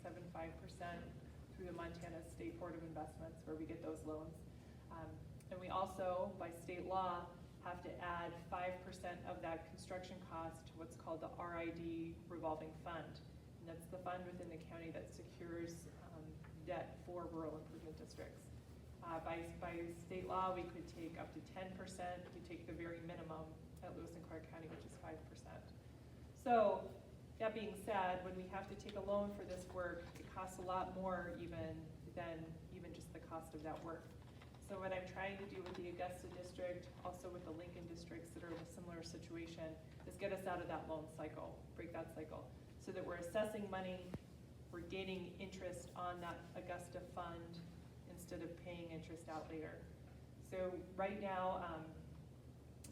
through the Montana State Board of Investments where we get those loans. And we also, by state law, have to add 5% of that construction cost to what's called the RID revolving fund. And that's the fund within the county that secures debt for rural improvement districts. By state law, we could take up to 10%, we take the very minimum at Lewis and Clark County, which is 5%. So, that being said, when we have to take a loan for this work, it costs a lot more even than just the cost of that work. So what I'm trying to do with the Augusta district, also with the Lincoln districts that are in a similar situation, is get us out of that loan cycle, break that cycle, so that we're assessing money, we're gaining interest on that Augusta fund instead of paying interest out later. So right now,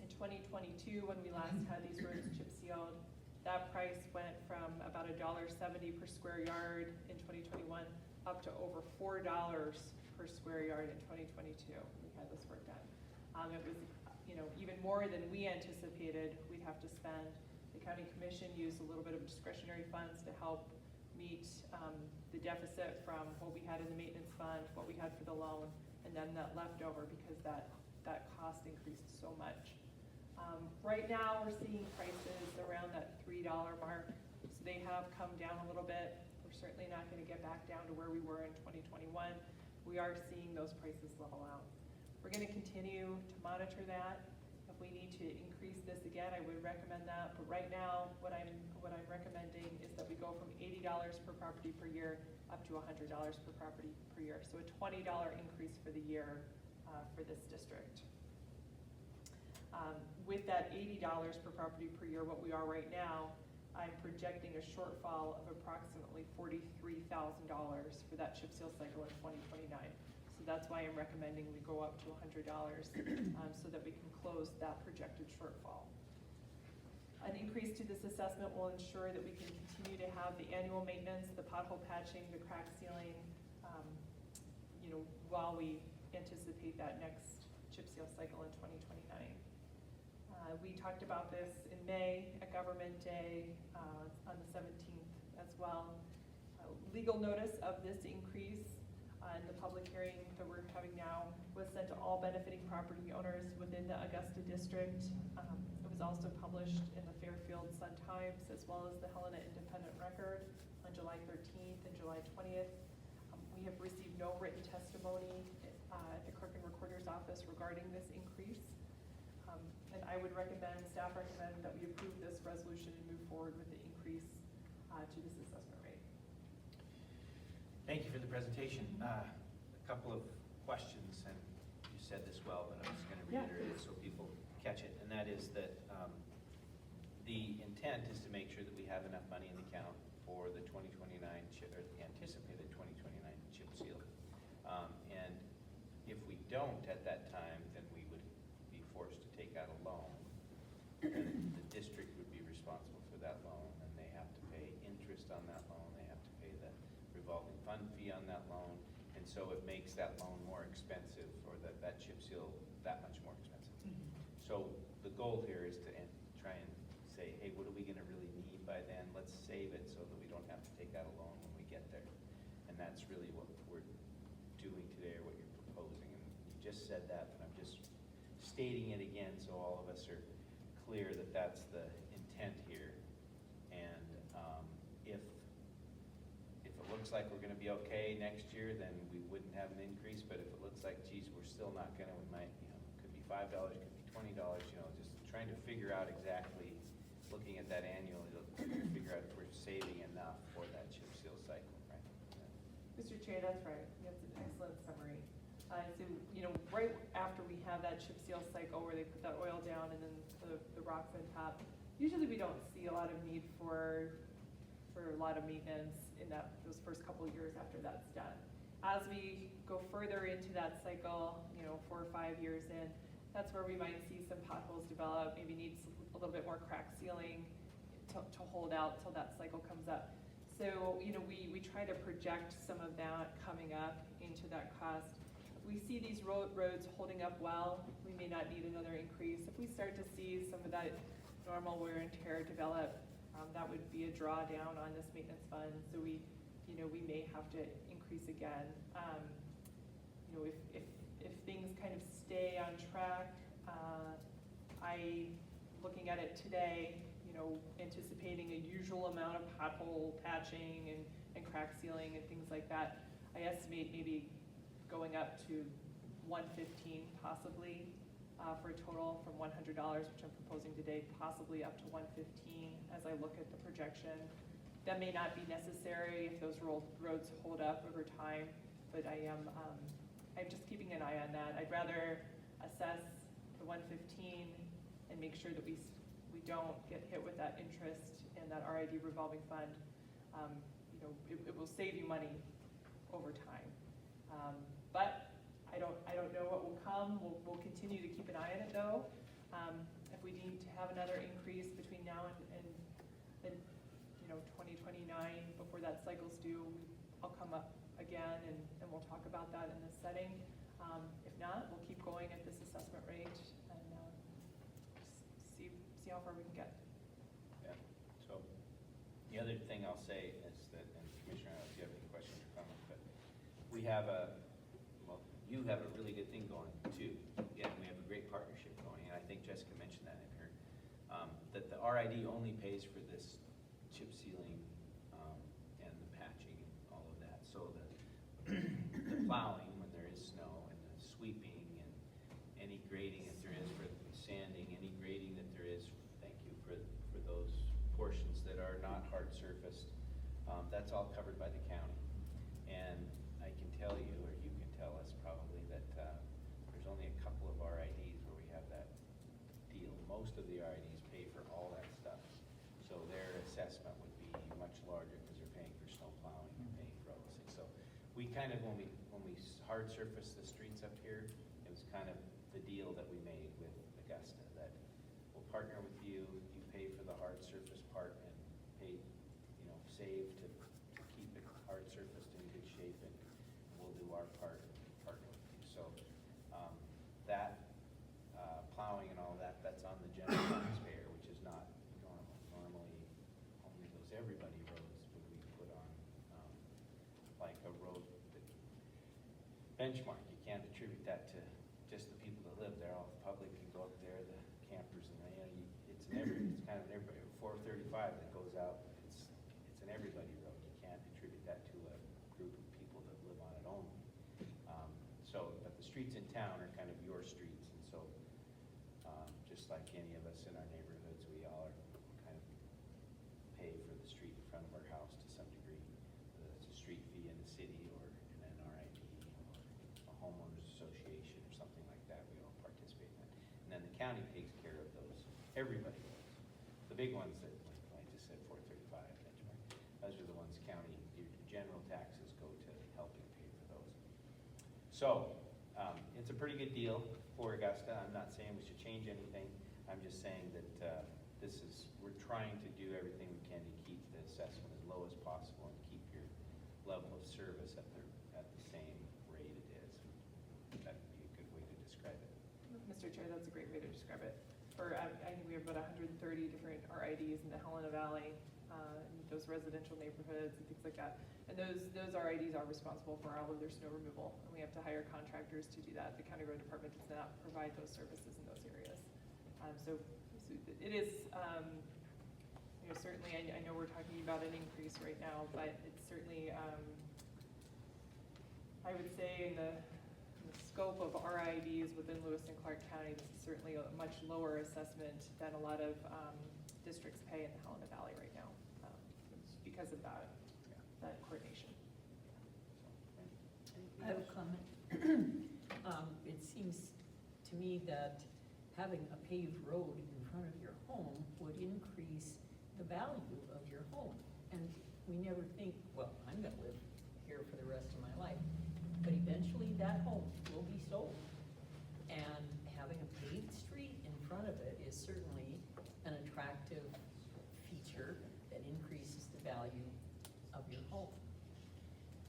in 2022, when we last had these roads chip sealed, that price went from about $1.70 per square yard in 2021 up to over $4 per square yard in 2022. We had this work done. It was, even more than we anticipated we'd have to spend. The county commission used a little bit of discretionary funds to help meet the deficit from what we had in the maintenance fund, what we had for the loan, and then that leftover because that cost increased so much. Right now, we're seeing prices around that $3 mark, so they have come down a little bit. We're certainly not going to get back down to where we were in 2021. We are seeing those prices level out. We're going to continue to monitor that. If we need to increase this again, I would recommend that. But right now, what I'm recommending is that we go from $80 per property per year up to $100 per property per year. So a $20 increase for the year for this district. With that $80 per property per year, what we are right now, I'm projecting a shortfall of approximately $43,000 for that chip seal cycle in 2029. So that's why I'm recommending we go up to $100 so that we can close that projected shortfall. An increase to this assessment will ensure that we can continue to have the annual maintenance, the pothole patching, the crack sealing, while we anticipate that next chip seal cycle in 2029. We talked about this in May at Government Day on the 17th as well. Legal notice of this increase and the public hearing that we're having now was sent to all benefiting property owners within the Augusta district. It was also published in the Fairfield Sun-Times as well as the Helena Independent Record on July 13th and July 20th. We have received no written testimony at the Clerk and Recorder's Office regarding this increase. And I would staff recommend that we approve this resolution and move forward with the increase to this assessment rate. Thank you for the presentation. A couple of questions, and you said this well, but I'm just going to reiterate it so people catch it. And that is that the intent is to make sure that we have enough money in the account for the 2029 chip, or the anticipated 2029 chip seal. And if we don't at that time, then we would be forced to take out a loan. And the district would be responsible for that loan, and they have to pay interest on that loan. They have to pay the revolving fund fee on that loan, and so it makes that loan more expensive, or that chip seal that much more expensive. So the goal here is to try and say, hey, what are we gonna really need by then? Let's save it so that we don't have to take out a loan when we get there. And that's really what we're doing today, or what you're proposing. And you just said that, but I'm just stating it again so all of us are clear that that's the intent here. And if it looks like we're gonna be okay next year, then we wouldn't have an increase. But if it looks like, geez, we're still not gonna, we might, could be $5, could be $20, just trying to figure out exactly, looking at that annually, to figure out if we're saving enough for that chip seal cycle, right? Mr. Chair, that's right. That's an excellent summary. So, right after we have that chip seal cycle where they put that oil down and then the rocks on top, usually we don't see a lot of need for a lot of maintenance in those first couple of years after that's done. As we go further into that cycle, 4 or 5 years in, that's where we might see some potholes develop, maybe need a little bit more crack sealing to hold out till that cycle comes up. So, we try to project some of that coming up into that cost. If we see these roads holding up well, we may not need another increase. If we start to see some of that normal wear and tear develop, that would be a drawdown on this maintenance fund. So we may have to increase again. If things kind of stay on track, looking at it today, anticipating a usual amount of pothole patching and crack sealing and things like that, I estimate maybe going up to 115 possibly, for a total from $100, which I'm proposing today, possibly up to 115 as I look at the projection. That may not be necessary if those roads hold up over time, but I'm just keeping an eye on that. I'd rather assess the 115 and make sure that we don't get hit with that interest and that RID revolving fund. It will save you money over time. But I don't know what will come. We'll continue to keep an eye on it though. If we need to have another increase between now and 2029, before that cycle's due, I'll come up again and we'll talk about that in this setting. If not, we'll keep going at this assessment rate and just see how far we can get. Yeah, so the other thing I'll say is that, and Commissioner, I don't know if you have any questions or comments, but you have a really good thing going too. Yeah, we have a great partnership going, and I think Jessica mentioned that in her, that the RID only pays for this chip sealing and the patching and all of that. So the plowing when there is snow and the sweeping and any grading if there is for sanding, any grading that there is, thank you, for those portions that are not hard surfaced, that's all covered by the county. And I can tell you, or you can tell us probably, that there's only a couple of RIDs where we have that deal. Most of the RIDs pay for all that stuff. So their assessment would be much larger because they're paying for snow plowing and paying for all those things. So we kind of, when we hard surface the streets up here, it was kind of the deal that we made with Augusta, that we'll partner with you, you pay for the hard surface part and pay, save to keep it hard surfaced in good shape, and we'll do our part and partner with you. So that plowing and all that, that's on the general taxpayer, which is not normal. Normally, only those everybody roads would we put on, like a road that benchmark. You can't attribute that to just the people that live there. All the public can go up there, the campers, and it's kind of an everybody. 435 that goes out, it's an everybody road. You can't attribute that to a group of people that live on it only. But the streets in town are kind of your streets, and so just like any of us in our neighborhoods, we all are kind of pay for the street in front of our house to some degree. Whether it's a street fee in the city or an NRID or a homeowners association or something like that, we all participate in that. And then the county takes care of those, everybody does. The big ones that, like I just said, 435 benchmark, those are the ones county, your general taxes go to helping pay for those. So, it's a pretty good deal for Augusta. I'm not saying we should change anything. I'm just saying that we're trying to do everything we can to keep the assessment as low as possible and keep your level of service at the same rate it is. That'd be a good way to describe it. Mr. Chair, that's a great way to describe it. I think we have about 130 different RIDs in the Helena Valley, in those residential neighborhoods and things like that. And those RIDs are responsible for all of their snow removal, and we have to hire contractors to do that. The county road department does not provide those services in those areas. So it is, certainly, I know we're talking about an increase right now, but it's certainly, I would say in the scope of RIDs within Lewis and Clark County, this is certainly a much lower assessment than a lot of districts pay in the Helena Valley right now, because of that coordination. I have a comment. It seems to me that having a paved road in front of your home would increase the value of your home. And we never think, well, I'm gonna live here for the rest of my life. But eventually that home will be sold. And having a paved street in front of it is certainly an attractive feature that increases the value of your home.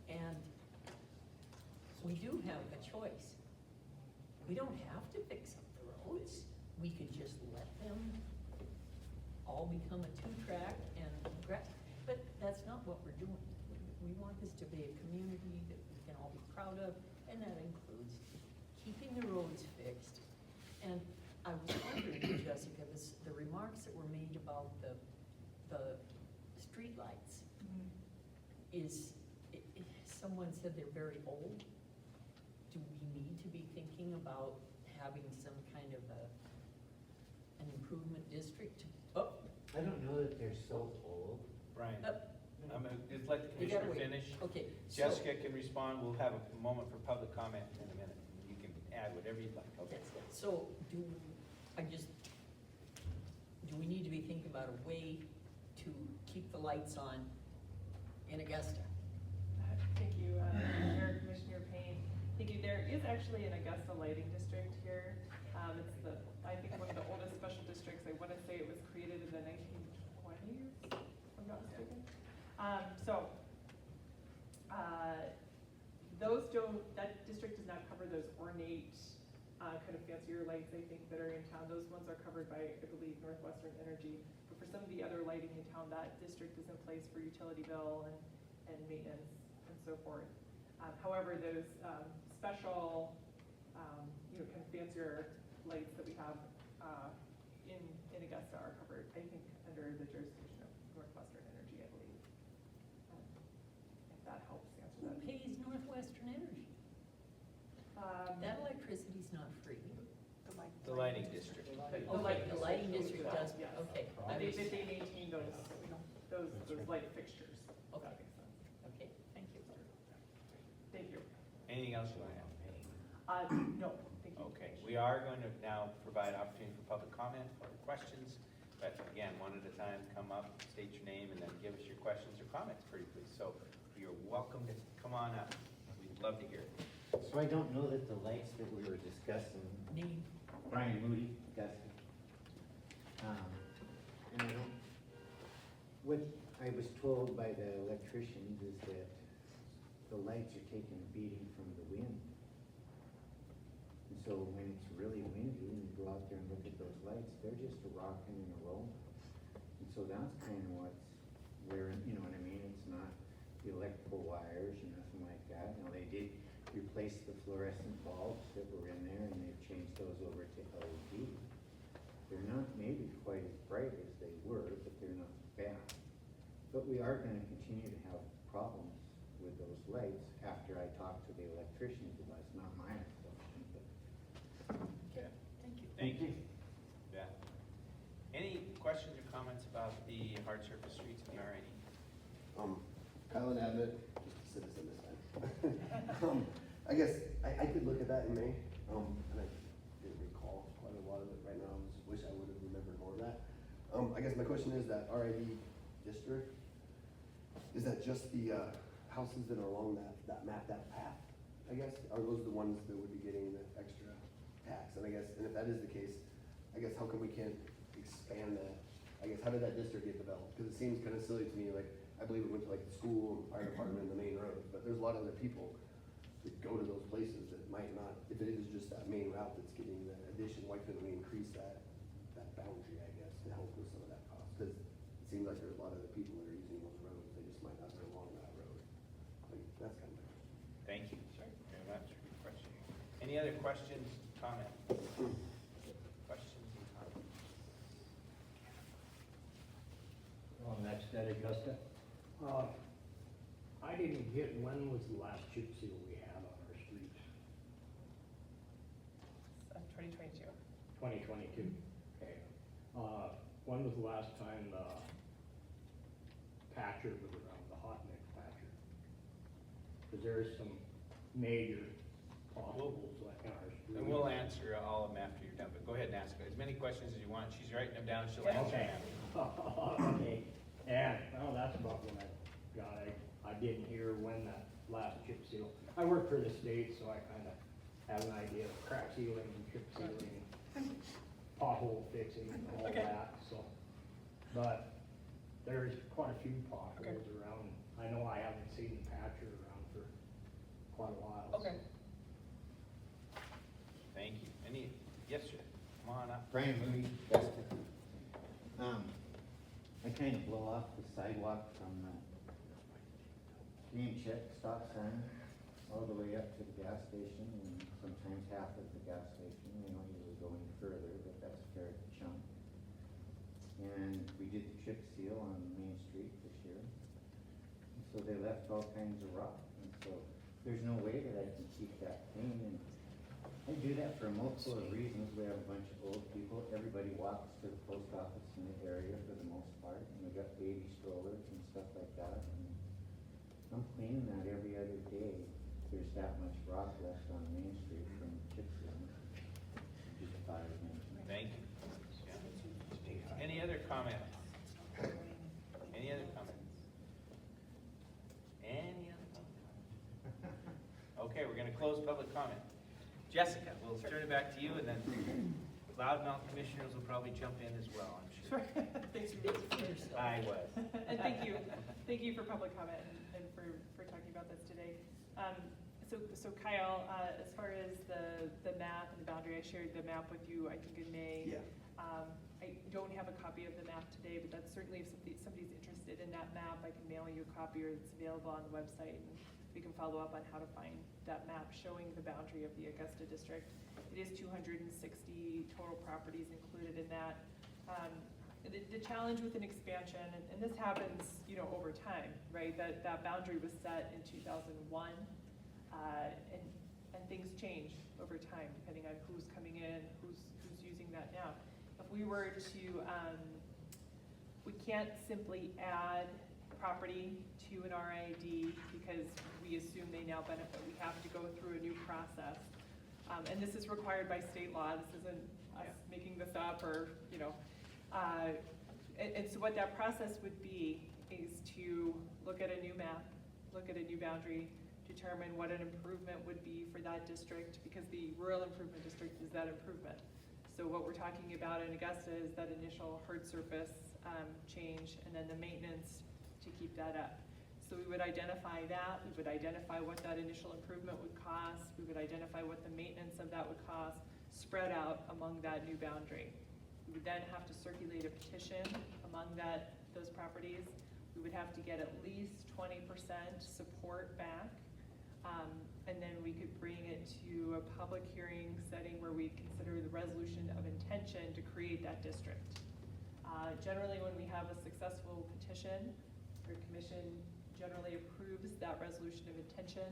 And we do have a choice. We don't have to fix up the roads. We could just let them all become a two-track but that's not what we're doing. We want this to be a community that we can all be proud of, and that includes keeping the roads fixed. And I was wondering, Jessica, the remarks that were made about the streetlights is somewhat someone said they're very old. Do we need to be thinking about having some kind of an improvement district? Oh, I don't know that they're so old. Brian, Uh, I'm gonna just let the you gotta commissioner wait. finish. Okay, so, Jessica can respond, we'll have a moment for public comment in a minute. You can add whatever you'd like, okay? so do we need to be thinking about a way to keep the lights on in Augusta? Thank you, Mayor, Commissioner Payne. Thank you. There is actually an Augusta lighting district here. It's I think one of the oldest special districts. I want to say it was created in the 1920s, if I'm not mistaken. That district does not cover those ornate, kind of fancier lights, I think, that are in town. Those ones are covered by, I believe, Northwestern Energy. But for some of the other lighting in town, that district is in place for utility bill and maintenance and so forth. However, those special, kind of fancier lights that we have in Augusta are covered, I think, under the jurisdiction of Northwestern Energy, I believe. If that helps answer Who that. pays Northwestern Energy? That electricity's not free. The lighting district. The lighting district does, Yes. okay. But they maintain those light fixtures. If Okay. that makes sense. Okay, thank you. Thank you. Anything else you want to add? No, thank you. Okay, we are going to now provide opportunity for public comment or questions. But again, one at a time, come up, state your name, and then give us your questions or comments, pretty please. So you're welcome to come on up. We'd love to hear it. So I don't know that the lights that we were discussing, Name, Brian Moody, Augusta. And I don't, what I was told by the electricians is that the lights are taking a beating from the wind. And so when it's really windy and you go out there and look at those lights, they're just a rocking and a rolling. And so that's kind of what's wearing, you know what I mean? It's not the electrical wires or nothing like that. Now, they did replace the fluorescent bulbs that were in there and they've changed those over to LED. They're not maybe quite as bright as they were, but they're not bad. But we are gonna continue to have problems with those lights after I talk to the electricians about it's not my assumption, but. Okay. thank you. Thank you. Yeah. Any questions or comments about the hard surface streets in the RID? Kylan Abbott, just a citizen this time. I guess I did look at that in May, and I didn't recall quite a lot of it right now. I just wish I would have remembered more of that. I guess my question is that RID district, is that just the houses that are along that path? I guess, are those the ones that would be getting the extra tax? And I guess, and if that is the case, I guess how come we can't expand that? I guess, how did that district get developed? Because it seems kind of silly to me, like, I believe it went to like the school and fire department and the main road, but there's a lot of other people that go to those places that might not, if it is just that main route that's getting the addition, why couldn't we increase that boundary, I guess, to help with some of that cost? Because it seems like there's a lot of the people that are using those roads, they just might not go along that road. Like, that's kind of my question. Thank you. Sure. Very much. Good question. Any other questions, comments? Questions and comments? Well, next at Augusta. I didn't get, when was the last chip seal we had on our streets? 2022. 2022. Okay. When was the last time the patcher was around, the hot mix patcher? Because there is some major potholes in our streets. And we'll answer all of them after you're done, but go ahead and ask as many questions as you want. She's writing them down, she'll answer Okay. them. Okay, and, well, that's about when I got it. I didn't hear when that last chip seal. I work for the state, so I kinda have an idea of crack sealing and chip sealing, pothole fixing and all Okay. that, so. But there's quite a few potholes around. I know I haven't seen the patcher around for quite a while. so. Okay. Thank you. Yes, sir. Come on up. Brian Moody, Augusta. I kind of blow off the sidewalk from the name check stop sign all the way up to the gas station and sometimes half of the gas station. We don't usually go any further, but that's a fair chunk. And we did the chip seal on Main Street this year. so they left all kinds of rock. And so there's no way that I can keep that clean, and I do that for multiple reasons. We have a bunch of old people, everybody walks to the post office in the area for the most part, and we got baby strollers and stuff like that. And I'm cleaning that every other day. There's that much rock left on Main Street from chip sealing. Just bothers me. Thank you. Yeah. Any other comments? Any other comments? Any other comments? Okay, we're gonna close public comment. Jessica, we'll turn it back to you, and then loudmouth commissioners will probably jump in as well, I'm sure. Thanks for I was. And thank you for public comment and for talking about this today. So Kyle, as far as the map and the boundary, I shared the map with you, I think in May. Yeah. I don't have a copy of the map today, but that's certainly, if somebody's interested in that map, I can mail you a copy, or it's available on the website, and we can follow up on how to find that map showing the boundary of the Augusta district. It is 260 total properties included in that. The challenge with an expansion, and this happens, over time, right? That boundary was set in 2001, and things change over time depending on who's coming in, who's using that now. If we were to, we can't simply add property to an RID because we assume they now benefit. We have to go through a new process. And this is required by state law. This isn't us making this up, or, and so what that process would be is to look at a new map, look at a new boundary, determine what an improvement would be for that district, because the rural improvement district is that improvement. So what we're talking about in Augusta is that initial hard surface change, and then the maintenance to keep that up. So we would identify that, we would identify what that initial improvement would cost, we would identify what the maintenance of that would cost, spread out among that new boundary. We would then have to circulate a petition among those properties. We would have to get at least 20% support back, and then we could bring it to a public hearing setting where we consider the resolution of intention to create that district. Generally, when we have a successful petition, our commission generally approves that resolution of intention.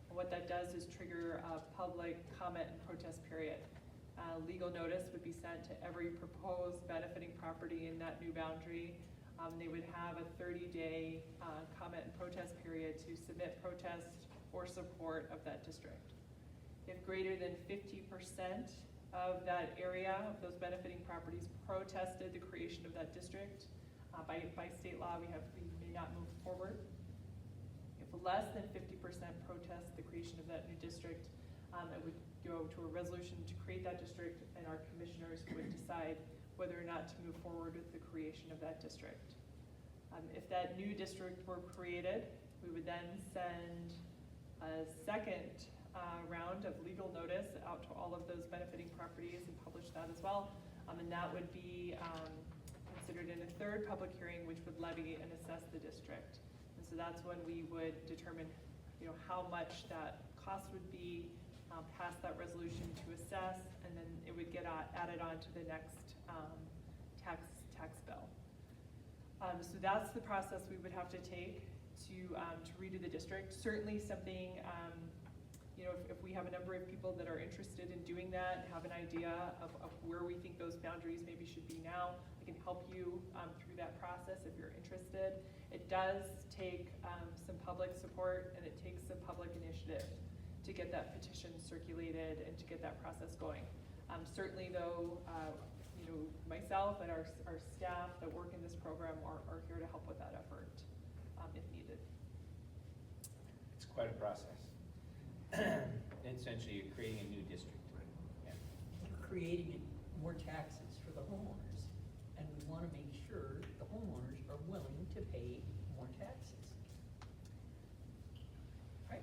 And what that does is trigger a public comment and protest period. Legal notice would be sent to every proposed benefiting property in that new boundary. They would have a 30-day comment and protest period to submit protest or support of that district. If greater than 50% of that area, of those benefiting properties, protested the creation of that district, by state law, we may not move forward. If less than 50% protest the creation of that new district, it would go to a resolution to create that district, and our commissioners would decide whether or not to move forward with the creation of that district. If that new district were created, we would then send a second round of legal notice out to all of those benefiting properties and publish that as well. And that would be considered in a third public hearing, which would levy and assess the district. And so that's when we would determine, how much that cost would be, pass that resolution to assess, and then it would get added on to the next tax bill. So that's the process we would have to take to redo the district. Certainly something, if we have a number of people that are interested in doing that, and have an idea of where we think those boundaries maybe should be now, I can help you through that process if you're interested. It does take some public support, and it takes some public initiative to get that petition circulated and to get that process going. Certainly though, myself and our staff that work in this program are here to help with that effort if needed. It's quite a process. Essentially, you're creating a new district. Yeah. You're creating more taxes for the homeowners, and we want to make sure the homeowners are willing to pay more taxes. Right?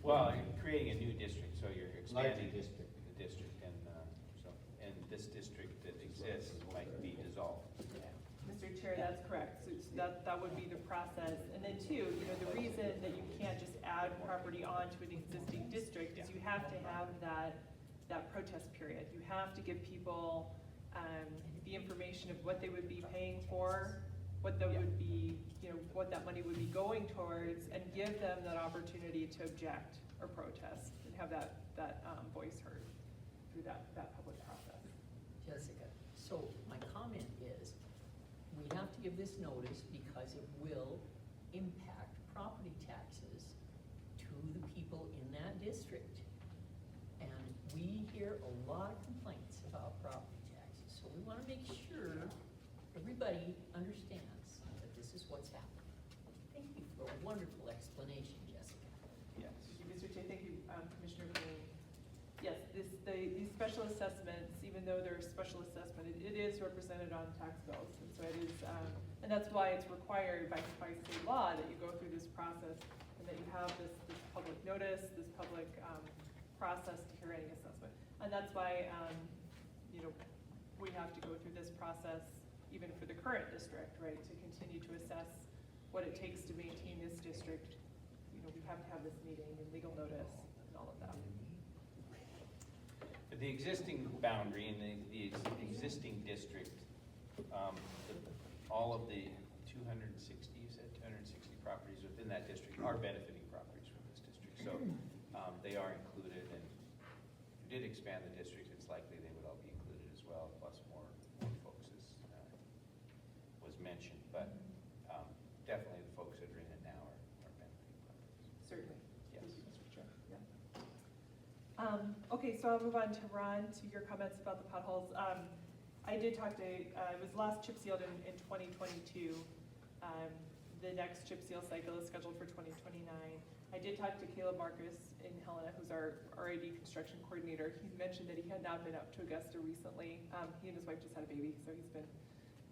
Well, you're creating a new district, so you're expanding Larger district. the district, and this district that exists might be dissolved. Mr. Chair, that's correct. So that would be the process. And then two, the reason that you can't just add property onto an existing district is you have to have that protest period. You have to give people the information of what they would be paying for what that would be, you know, what that money would be going towards, and give them that opportunity to object or protest, and have that voice heard through that public process. Jessica, so my comment is, we have to give this notice because it will impact property taxes to the people in that district. And we hear a lot of complaints about property taxes, so we wanna make sure everybody understands that this is what's happening. Thank you for a wonderful explanation, Jessica. Yes. Thank you, Mr. Chair, thank you, Commissioner Green. Yes, these special assessments, even though they're a special assessment, it is represented on tax bills, and so it is, and that's why it's required by state law that you go through this process, and that you have this public notice, this public, process to hear any assessment. And that's why, you know, we have to go through this process even for the current district, right, to continue to assess what it takes to maintain this district. You know, we have to have this meeting and legal notice and all of that. The existing boundary and the existing district, all of the 260, you said 260 properties within that district are benefiting properties from this district. So they are included, and if you did expand the district, it's likely they would all be included as well, plus more folks as was mentioned. But definitely the folks that are in it now are benefiting properties. Certainly. Yes. Thank you, Mr. Chair. Yeah. Okay, so I'll move on to Ron, to your comments about the potholes. I did talk to, it was last chip sealed in 2022. The next chip seal cycle is scheduled for 2029. I did talk to Caleb Makus in Helena, who's our AD construction coordinator. He mentioned that he had not been up to Augusta recently. He and his wife just had a baby, so he's been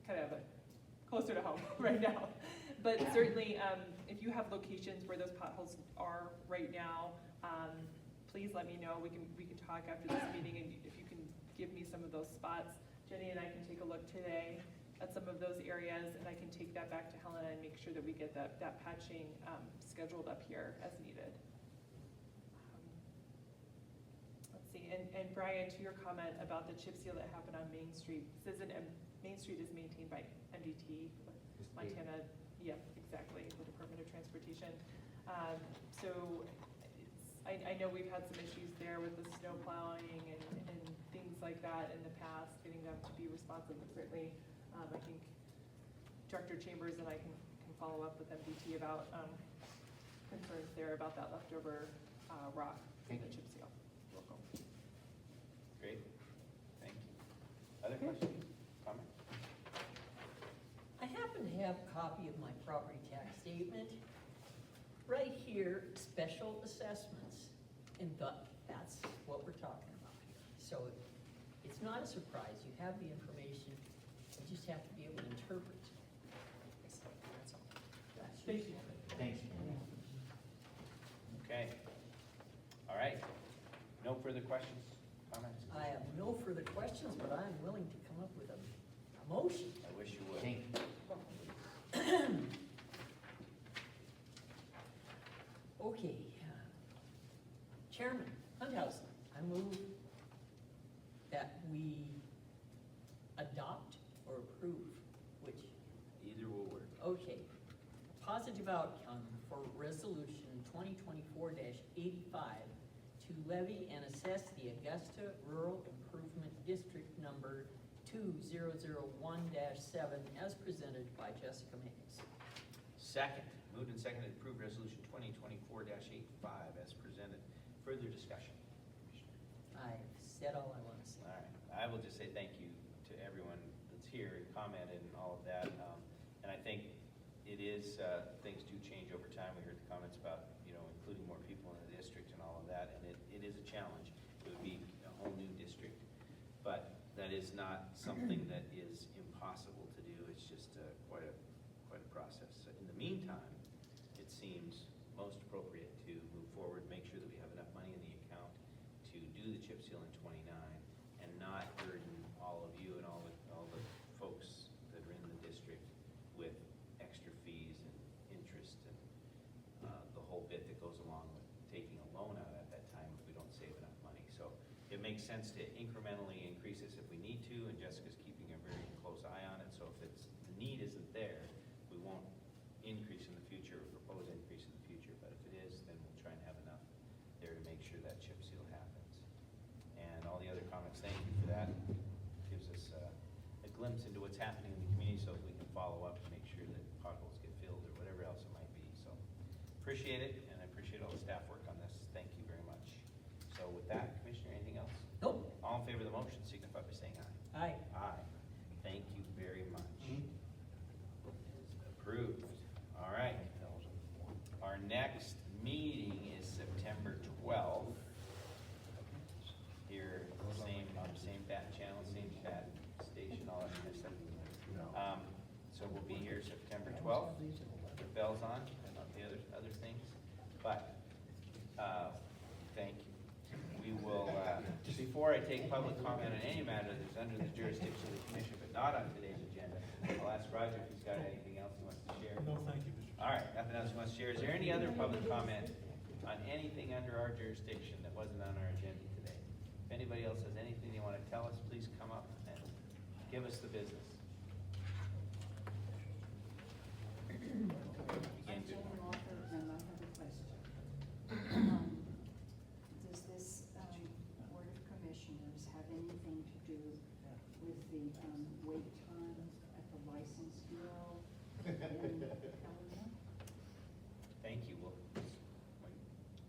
kind of closer to home right now. But certainly, if you have locations where those potholes are right now, please let me know. We can talk after this meeting, and if you can give me some of those spots. Jenny and I can take a look today at some of those areas, and I can take that back to Helena and make sure that we get that patching scheduled up here as needed. Let's see, and Brian, to your comment about the chip seal that happened on Main Street, it says that Main Street is maintained by MDT, Montana, yep, exactly, the Department of Transportation. So I know we've had some issues there with the snow plowing and things like that in the past, getting them to be responsive, but certainly I think Director Chambers and I can follow up with MDT about concerns there about that leftover rock in the chip seal. Welcome. Great, thank you. Other questions, comments? I happen to have a copy of my property tax statement. Right here, special assessments, and that's what we're talking about here. So it's not a surprise, you have the information, you just have to be able to interpret. So that's all. Thank you. Thanks. Okay. All right. No further questions, comments? I have no further questions, but I'm willing to come up with a motion. I wish you would. Thank you. Okay. Chairman Hunthausen, I move that we adopt or approve, which, Either will work. okay. Positive outcome for resolution 2024-85 to levy and assess the Augusta Rural Improvement District number 2001-7 as presented by Jessica Makus. Second, moved and seconded to approve resolution 2024-85 as presented. Further discussion? I've said all I want to say. All right, I will just say thank you to everyone that's here and commented and all of that. And I think it is, things do change over time. We heard the comments about, including more people in the district and all of that, and it is a challenge. It would be a whole new district, but that is not something that is impossible to do. It's just quite a process. So in the meantime, it seems most appropriate to move forward, make sure that we have enough money in the account to do the chip seal in 29 and not burden all of you and all the folks that are in the district with extra fees and interest and the whole bit that goes along with taking a loan out at that time if we don't save enough money. So it makes sense to incrementally increase this if we need to, and Jessica's keeping a very close eye on it. So if the need isn't there, glimpse into what's happening in the community so we can follow up and make sure that potholes get filled or whatever else it might be. So appreciate it, and I appreciate all the staff work on this. Thank you very much. So with that, Commissioner, anything else? Nope. All in favor of the motion signify by saying aye. Aye. Aye. Thank you very much. Approved. All right. Our next meeting is September 12th. Here, same bat channel, same bat station, all that kind of stuff. So we'll be here September 12th, with bells on, and not the other things. But, thank you. We will, before I take public comment on any matter that's under the jurisdiction of the commission, but not on today's agenda, I'll ask Roger if he's got anything else he wants to share. No, thank you, Mr. All right, nothing else he wants to share. Is there any other public comment on anything under our jurisdiction that wasn't on our agenda today? If anybody else has anything they want to tell us, please come up and give us the business. Again, I'm good Jane morning. Walker, and I have a question. Does this Board of Commissioners have anything to do with the wait time at the License Bureau in Helena? Thank you. Well,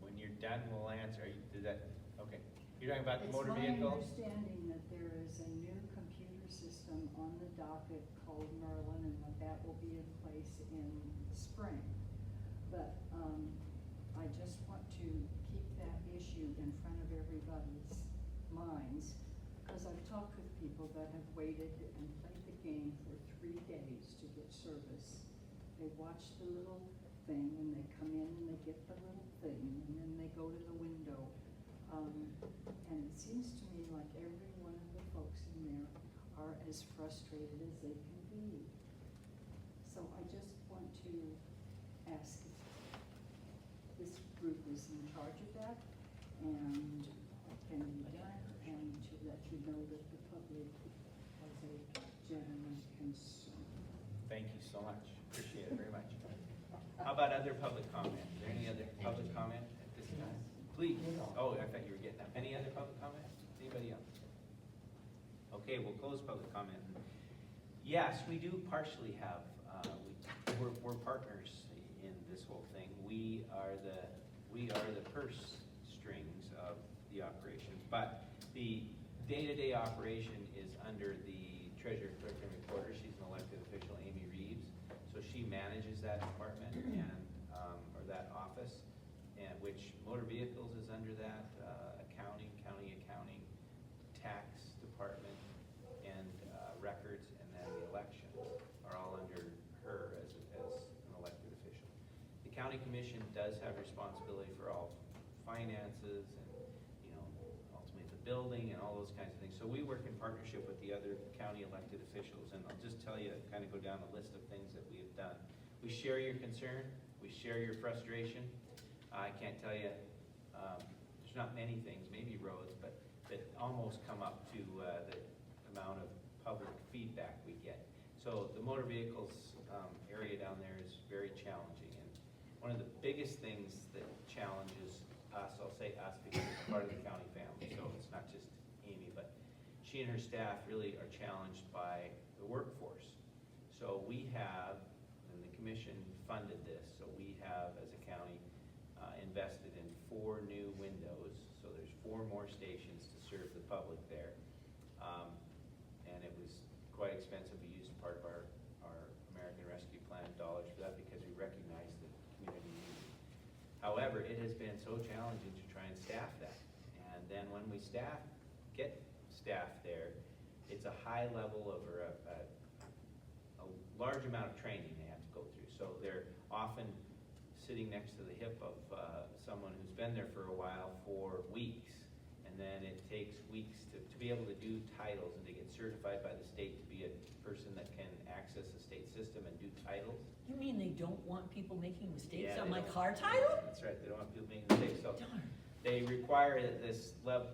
when you're done, we'll answer. Did that, okay. You're talking about the motor It's vehicle? my understanding that there is a new computer system on the docket called Merlin, and that will be in place in the spring. But I just want to keep that issue in front of everybody's minds, because I've talked with people that have waited and played the game for 3 days to get service. They watch the little thing, and they come in and they get the little thing, and then they go to the window. And it seems to me like every one of the folks in there are as frustrated as they can be. So I just want to ask if this group is in charge of that, and what can be done, and to let you know that the public has a genuine concern. Thank you so much. Appreciate it very much. How about other public comment? Is there any other public comment at this time? Please. Oh, I thought you were getting up. Any other public comment? Anybody else? Okay, we'll close public comment. Yes, we do partially have, we're partners in this whole thing. We are the purse strings of the operation, but the day-to-day operation is under the treasurer, clerk, and recorder. She's an elected official, Amy Reeves. So she manages that department and, or that office, and which motor vehicles is under that, accounting, county accounting, tax department, and records, and then the elections are all under her as an elected official. The county commission does have responsibility for all finances and, you know, ultimately the building and all those kinds of things. So we work in partnership with the other county elected officials, and I'll just tell you, kind of go down a list of things that we have done. We share your concern, we share your frustration. I can't tell you, there's not many things, maybe roads, but that almost come up to the amount of public feedback we get. So the motor vehicles area down there is very challenging, and one of the biggest things that challenges us, I'll say us because it's part of the county family, so it's not just Amy, but she and her staff really are challenged by the workforce. So we have, and the commission funded this, so we have, as a county, invested in 4 new windows. So there's 4 more stations to serve the public there. And it was quite expensive. We used part of our American Rescue Plan dollars for that because we recognize the community need. However, it has been so challenging to try and staff that. And then when we get staff there, it's a high level of, or a large amount of training they have to go through. So they're often sitting next to the hip of someone who's been there for a while for weeks. And then it takes weeks to be able to do titles and to get certified by the state to be a person that can access the state system and do titles. You mean they don't want people making mistakes Yeah, on they my don't. car title? That's right, they don't want people making mistakes. So Darn. they require this level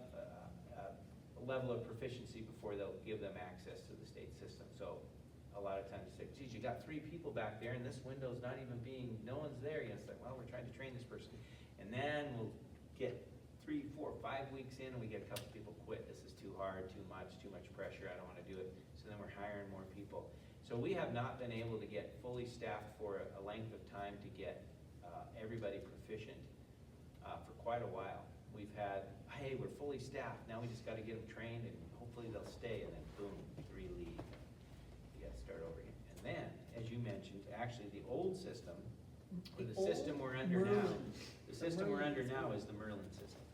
of proficiency before they'll give them access to the state system. So a lot of times they say, geez, you got 3 people back there and this window's not even being, no one's there. You know, it's like, well, we're trying to train this person. And then we'll get 3, 4, 5 weeks in and we get a couple people quit. This is too hard, too much pressure. I don't want to do it. So then we're hiring more So we have not been able to get fully staffed for a length of time to get everybody proficient for quite a while. We've had, hey, we're fully staffed, now we just gotta get them trained and hopefully they'll stay, and then boom, 3 leave. You gotta start over again. And then, as you mentioned, actually the old system, or the system we're under now, the system we're under now is the Merlin system.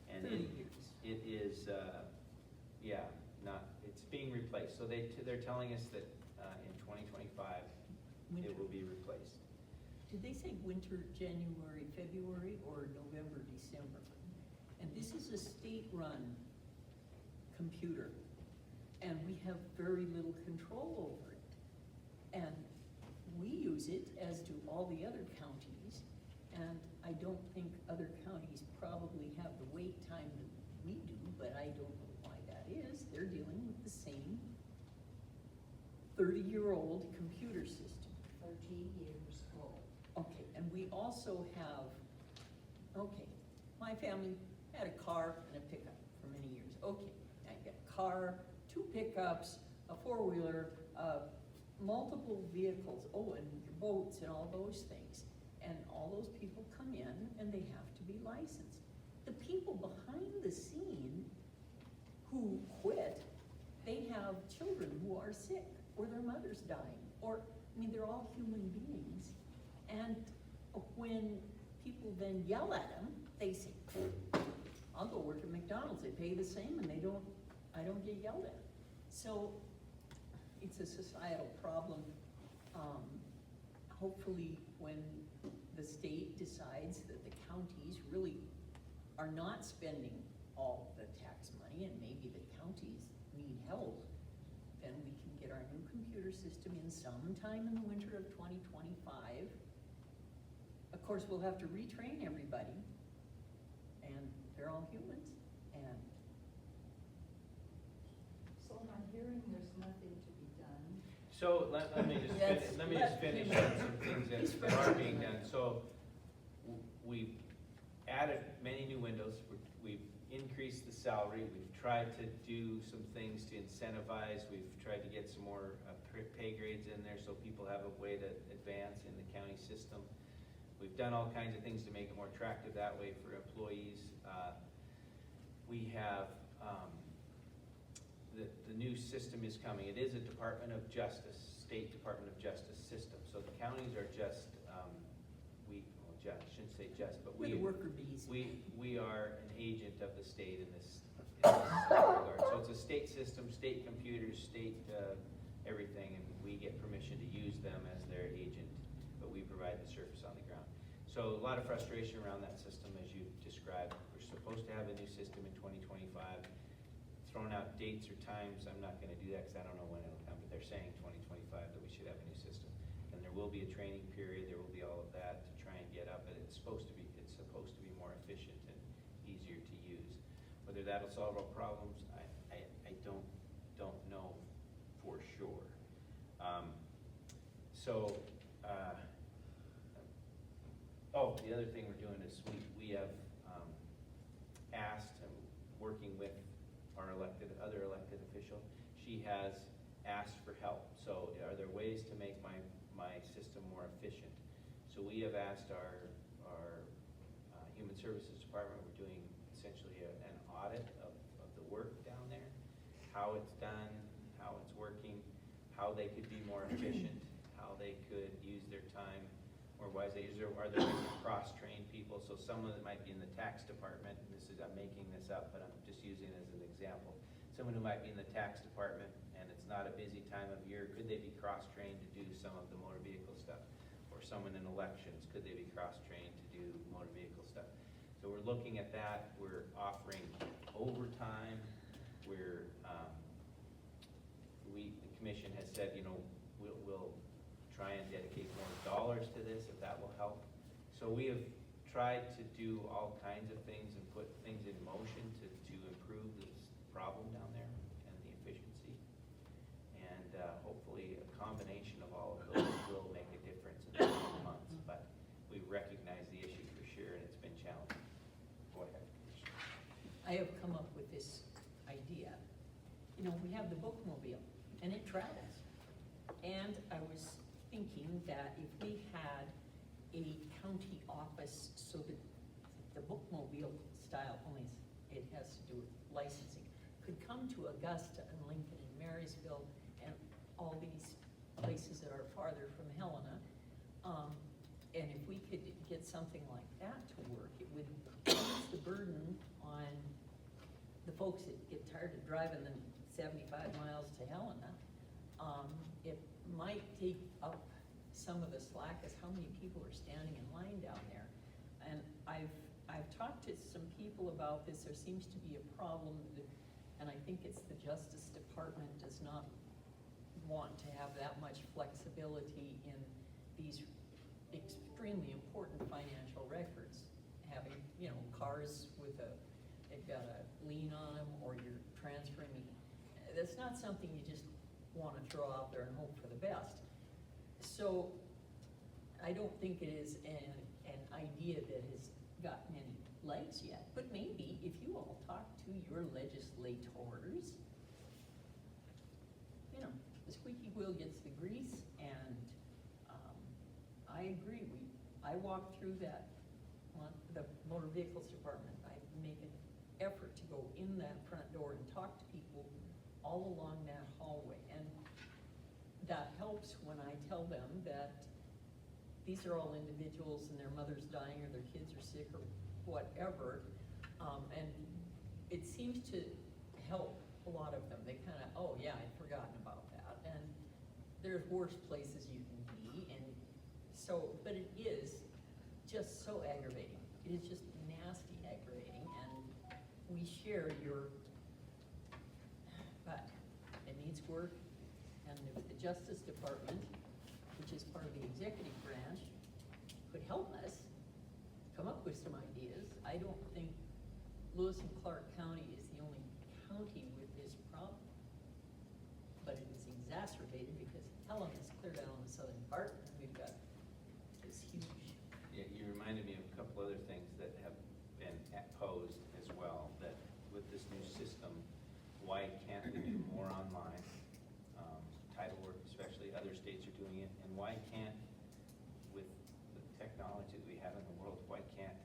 And 30 years. it is, yeah, it's being replaced. So they're telling us that in 2025, Winter. it will be replaced. Did they say winter, January, February, or November, December? And this is a state-run computer, and we have very little control over it. And we use it, as do all the other counties, and I don't think other counties probably have the wait time that we do, but I don't know why that is. They're dealing with the same 30-year-old computer system. 30 years old. Okay, and we also have, okay, my family had a car and a pickup for many years. Okay, I got a car, 2 pickups, a 4-wheeler, multiple vehicles, and your boats and all those things. And all those people come in and they have to be licensed. The people behind the scene who quit, they have children who are sick, or their mother's dying, or, I mean, they're all human beings. And when people then yell at them, they say, I'll go work at McDonald's, they pay the same and I don't get yelled at. So it's a societal problem. Hopefully when the state decides that the counties really are not spending all the tax money and maybe the counties need help, then we can get our new computer system in sometime in the winter of 2025. Of course, we'll have to retrain everybody, and they're all humans, and So I'm hearing there's nothing to be done. So let me just Yes, finish let on some things that are being done. So we've added many new windows, we've increased the salary, we've tried to do some things to incentivize, we've tried to get some more pay grades in there so people have a way to advance in the county system. We've done all kinds of things to make it more attractive that way for employees. We have, the new system is coming. It is a Department of Justice, State Department of Justice system. So the counties are just, I shouldn't say just, but we're the worker bees. we are an agent of the state in this regard. So it's a state system, state computers, state everything, and we get permission to use them as their agent, but we provide the service on the ground. So a lot of frustration around that system, as you described. We're supposed to have a new system in 2025. Throwing out dates or times, I'm not gonna do that because I don't know when it'll come, but they're saying 2025 that we should have a new system. And there will be a training period, there will be all of that to try and get up, but it's supposed to be more efficient and easier to use. Whether that'll solve our problems, I don't know for sure. The other thing we're doing is we have asked, and working with our other elected official, she has asked for help. So are there ways to make my system more efficient? So we have asked our Human Services Department, we're doing essentially an audit of the work down there, how it's done, how it's working, how they could be more efficient, how they could use their time more wisely. Are there cross-trained people? So someone that might be in the tax department, and I'm making this up, but I'm just using it as an example. Someone who might be in the tax department and it's not a busy time of year, could they be cross-trained to do some of the motor vehicle stuff? Or someone in elections, could they be cross-trained to do motor vehicle stuff? So we're looking at that. We're offering overtime. The commission has said, we'll try and dedicate more dollars to this if that will help. So we have tried to do all kinds of things and put things in motion to improve this problem down there and the efficiency. And hopefully a combination of all of those will make a difference in the coming months. But we recognize the issue for sure, and it's been challenging. Go ahead, Commissioner. I have come up with this idea. We have the bookmobile, and it travels. And I was thinking that if we had a county office, so that the bookmobile style, only it has to do with licensing, could come to Augusta and Lincoln and Marysville and all these places that are farther from Helena. And if we could get something like that to work, it would ease the burden on the folks that get tired of driving the 75 miles to Helena. It might take up some of the slack as how many people are standing in line down there. And I've talked to some people about this. There seems to be a problem, and I think it's the Justice Department does not want to have that much flexibility in these extremely important financial records. Having, you know, cars with they've got a lien on them, or you're transferring. That's not something you just want to throw out there and hope for the best. So I don't think it is an idea that has gotten any legs yet, but maybe if you all talk to your legislators, you know, the squeaky wheel gets the grease, and I agree. I walk through the motor vehicles department. I make an effort to go in that front door and talk to people all along that hallway, and that helps when I tell them that these are all individuals and their mother's dying or their kids are sick or whatever, and it seems to help a lot of them. They kind of, oh yeah, I'd forgotten about that, and there's worse places you can be, and so, but it is just so aggravating. It is just nasty aggravating, and we share your, but it needs work, and if the Justice Department, which is part of the executive branch, could help us come up with some ideas. I don't think Lewis and Clark County is the only county with this problem, but it is exacerbated because Helen is clear down on the southern part, and we've got this huge. Yeah, you reminded me of a couple other things that have been posed as well, that with this new system, why can't we do more online? Title work especially, other states are doing it, and why can't, with the technology that we have in the world, why can't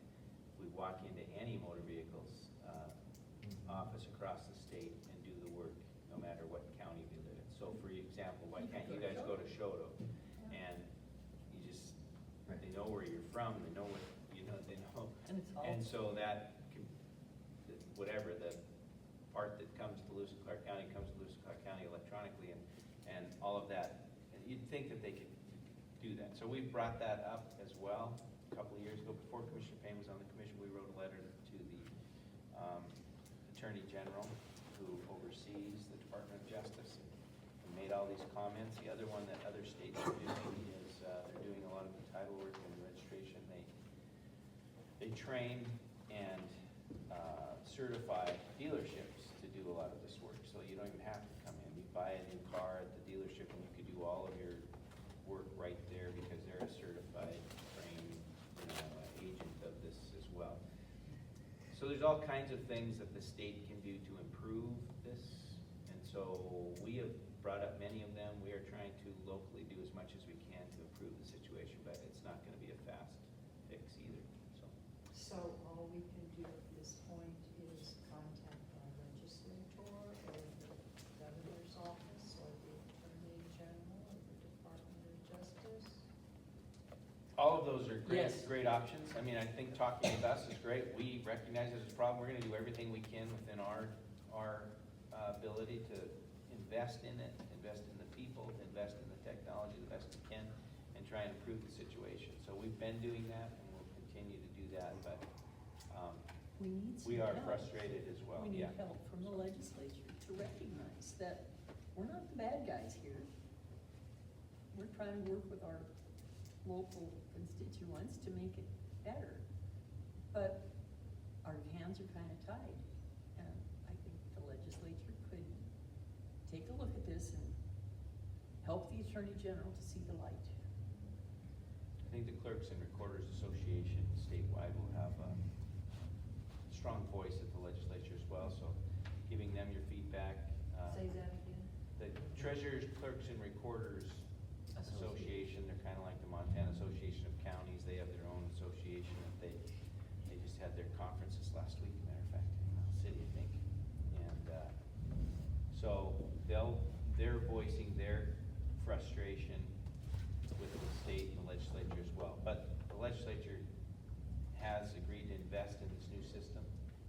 we walk into any motor vehicles office across the state and do the work, no matter what county we live in? So for example, why can't you guys go to Shoto, and you just, they know where you're from, they know what, you know, they know. And it's all. And so that, whatever, the part that comes to Lewis and Clark County comes to Lewis and Clark County electronically, and all of that. And you'd think that they could do that. So we've brought that up as well. A couple of years ago, before Commissioner Payne was on the commission, we wrote a letter to the Attorney General, who oversees the Department of Justice, and made all these comments. The other one that other states are doing is they're doing a lot of the title work and the registration. They train and certify dealerships to do a lot of this work, so you don't even have to come in. You buy a new car at the dealership, and you could do all of your work right there because they're a certified, trained, agent of this as well. So there's all kinds of things that the state can do to improve this, and so we have brought up many of them. We are trying to locally do as much as we can to improve the situation, but it's not going to be a fast fix either. So all we can do at this point is contact our legislator or the governor's office or the attorney general or the Department of Justice. All of those are great, Yes. great options. I mean, I think talking with us is great. We recognize there's a problem. We're gonna do everything we can within our ability to invest in it, invest in the people, invest in the technology the best we can, and try and improve the situation. So we've been doing that, and we'll continue to do that, but We need some we are help. frustrated as well, We need yeah. help from the legislature to recognize that we're not the bad guys here. We're trying to work with our local constituents to make it better. But our hands are kind of tied. And I think the legislature could take a look at this and help the Attorney General to see the light. I think the Clerks and Recorders Association statewide will have a strong voice at the legislature as well, so giving them your feedback. Say that again. The treasurers, clerks, and recorders association, they're kind of like the Montana Association of Counties, they have their own association that they just had their conferences last week, matter of fact, in Mount City, I think. And, so they're voicing their frustration with the state and the legislature as well. But the legislature has agreed to invest in this new system,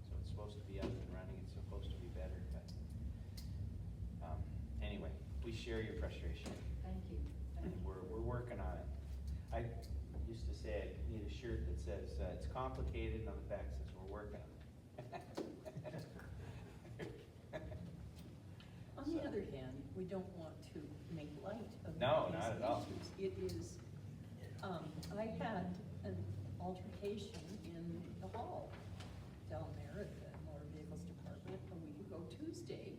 so it's supposed to be up and running, it's supposed to be better, but, anyway, we share your frustration, Thank you. and we're working on it. I used to say I need a shirt that says, it's complicated, and on the back says, we're working on it. On the other hand, we don't want to make light of No, these not at all. issues. It is, I had an altercation in the hall down there at the Motor Vehicles Department a week ago Tuesday.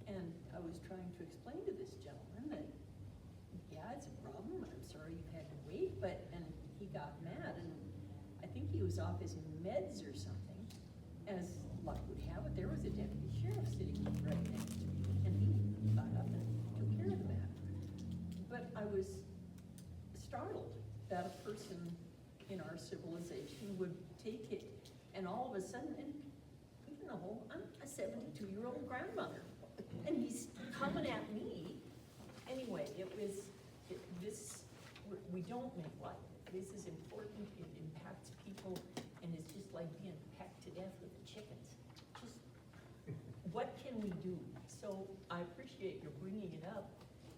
And I was trying to explain to this gentleman that, yeah, it's a problem, I'm sorry you've had to wait, and he got mad, and I think he was off his meds or something. As luck would have it, there was a deputy sheriff sitting right next to me, and he got up and took care of the matter. But I was startled that a person in our civilization would take it, and all of a sudden, and you know, I'm a 72-year-old grandmother, and he's coming at me. Anyway, we don't make light. This is important, it impacts people, and it's just like being pecked to death with the chickens. Just, what can we do? So I appreciate your bringing it up,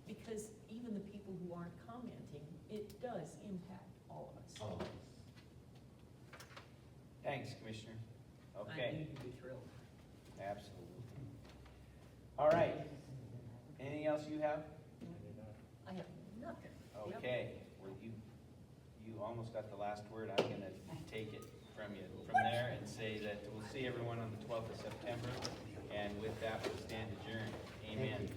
because even the people who aren't commenting, it does impact all of us. Oh. Thanks, Commissioner. I Okay, knew you'd be thrilled. absolutely. All right, anything else you have? I have nothing. Yep. Okay, well, you almost got the last word. I'm gonna take it from you from there and say that we'll see everyone on the 12th of September. And with that, we'll stand adjourned. Amen.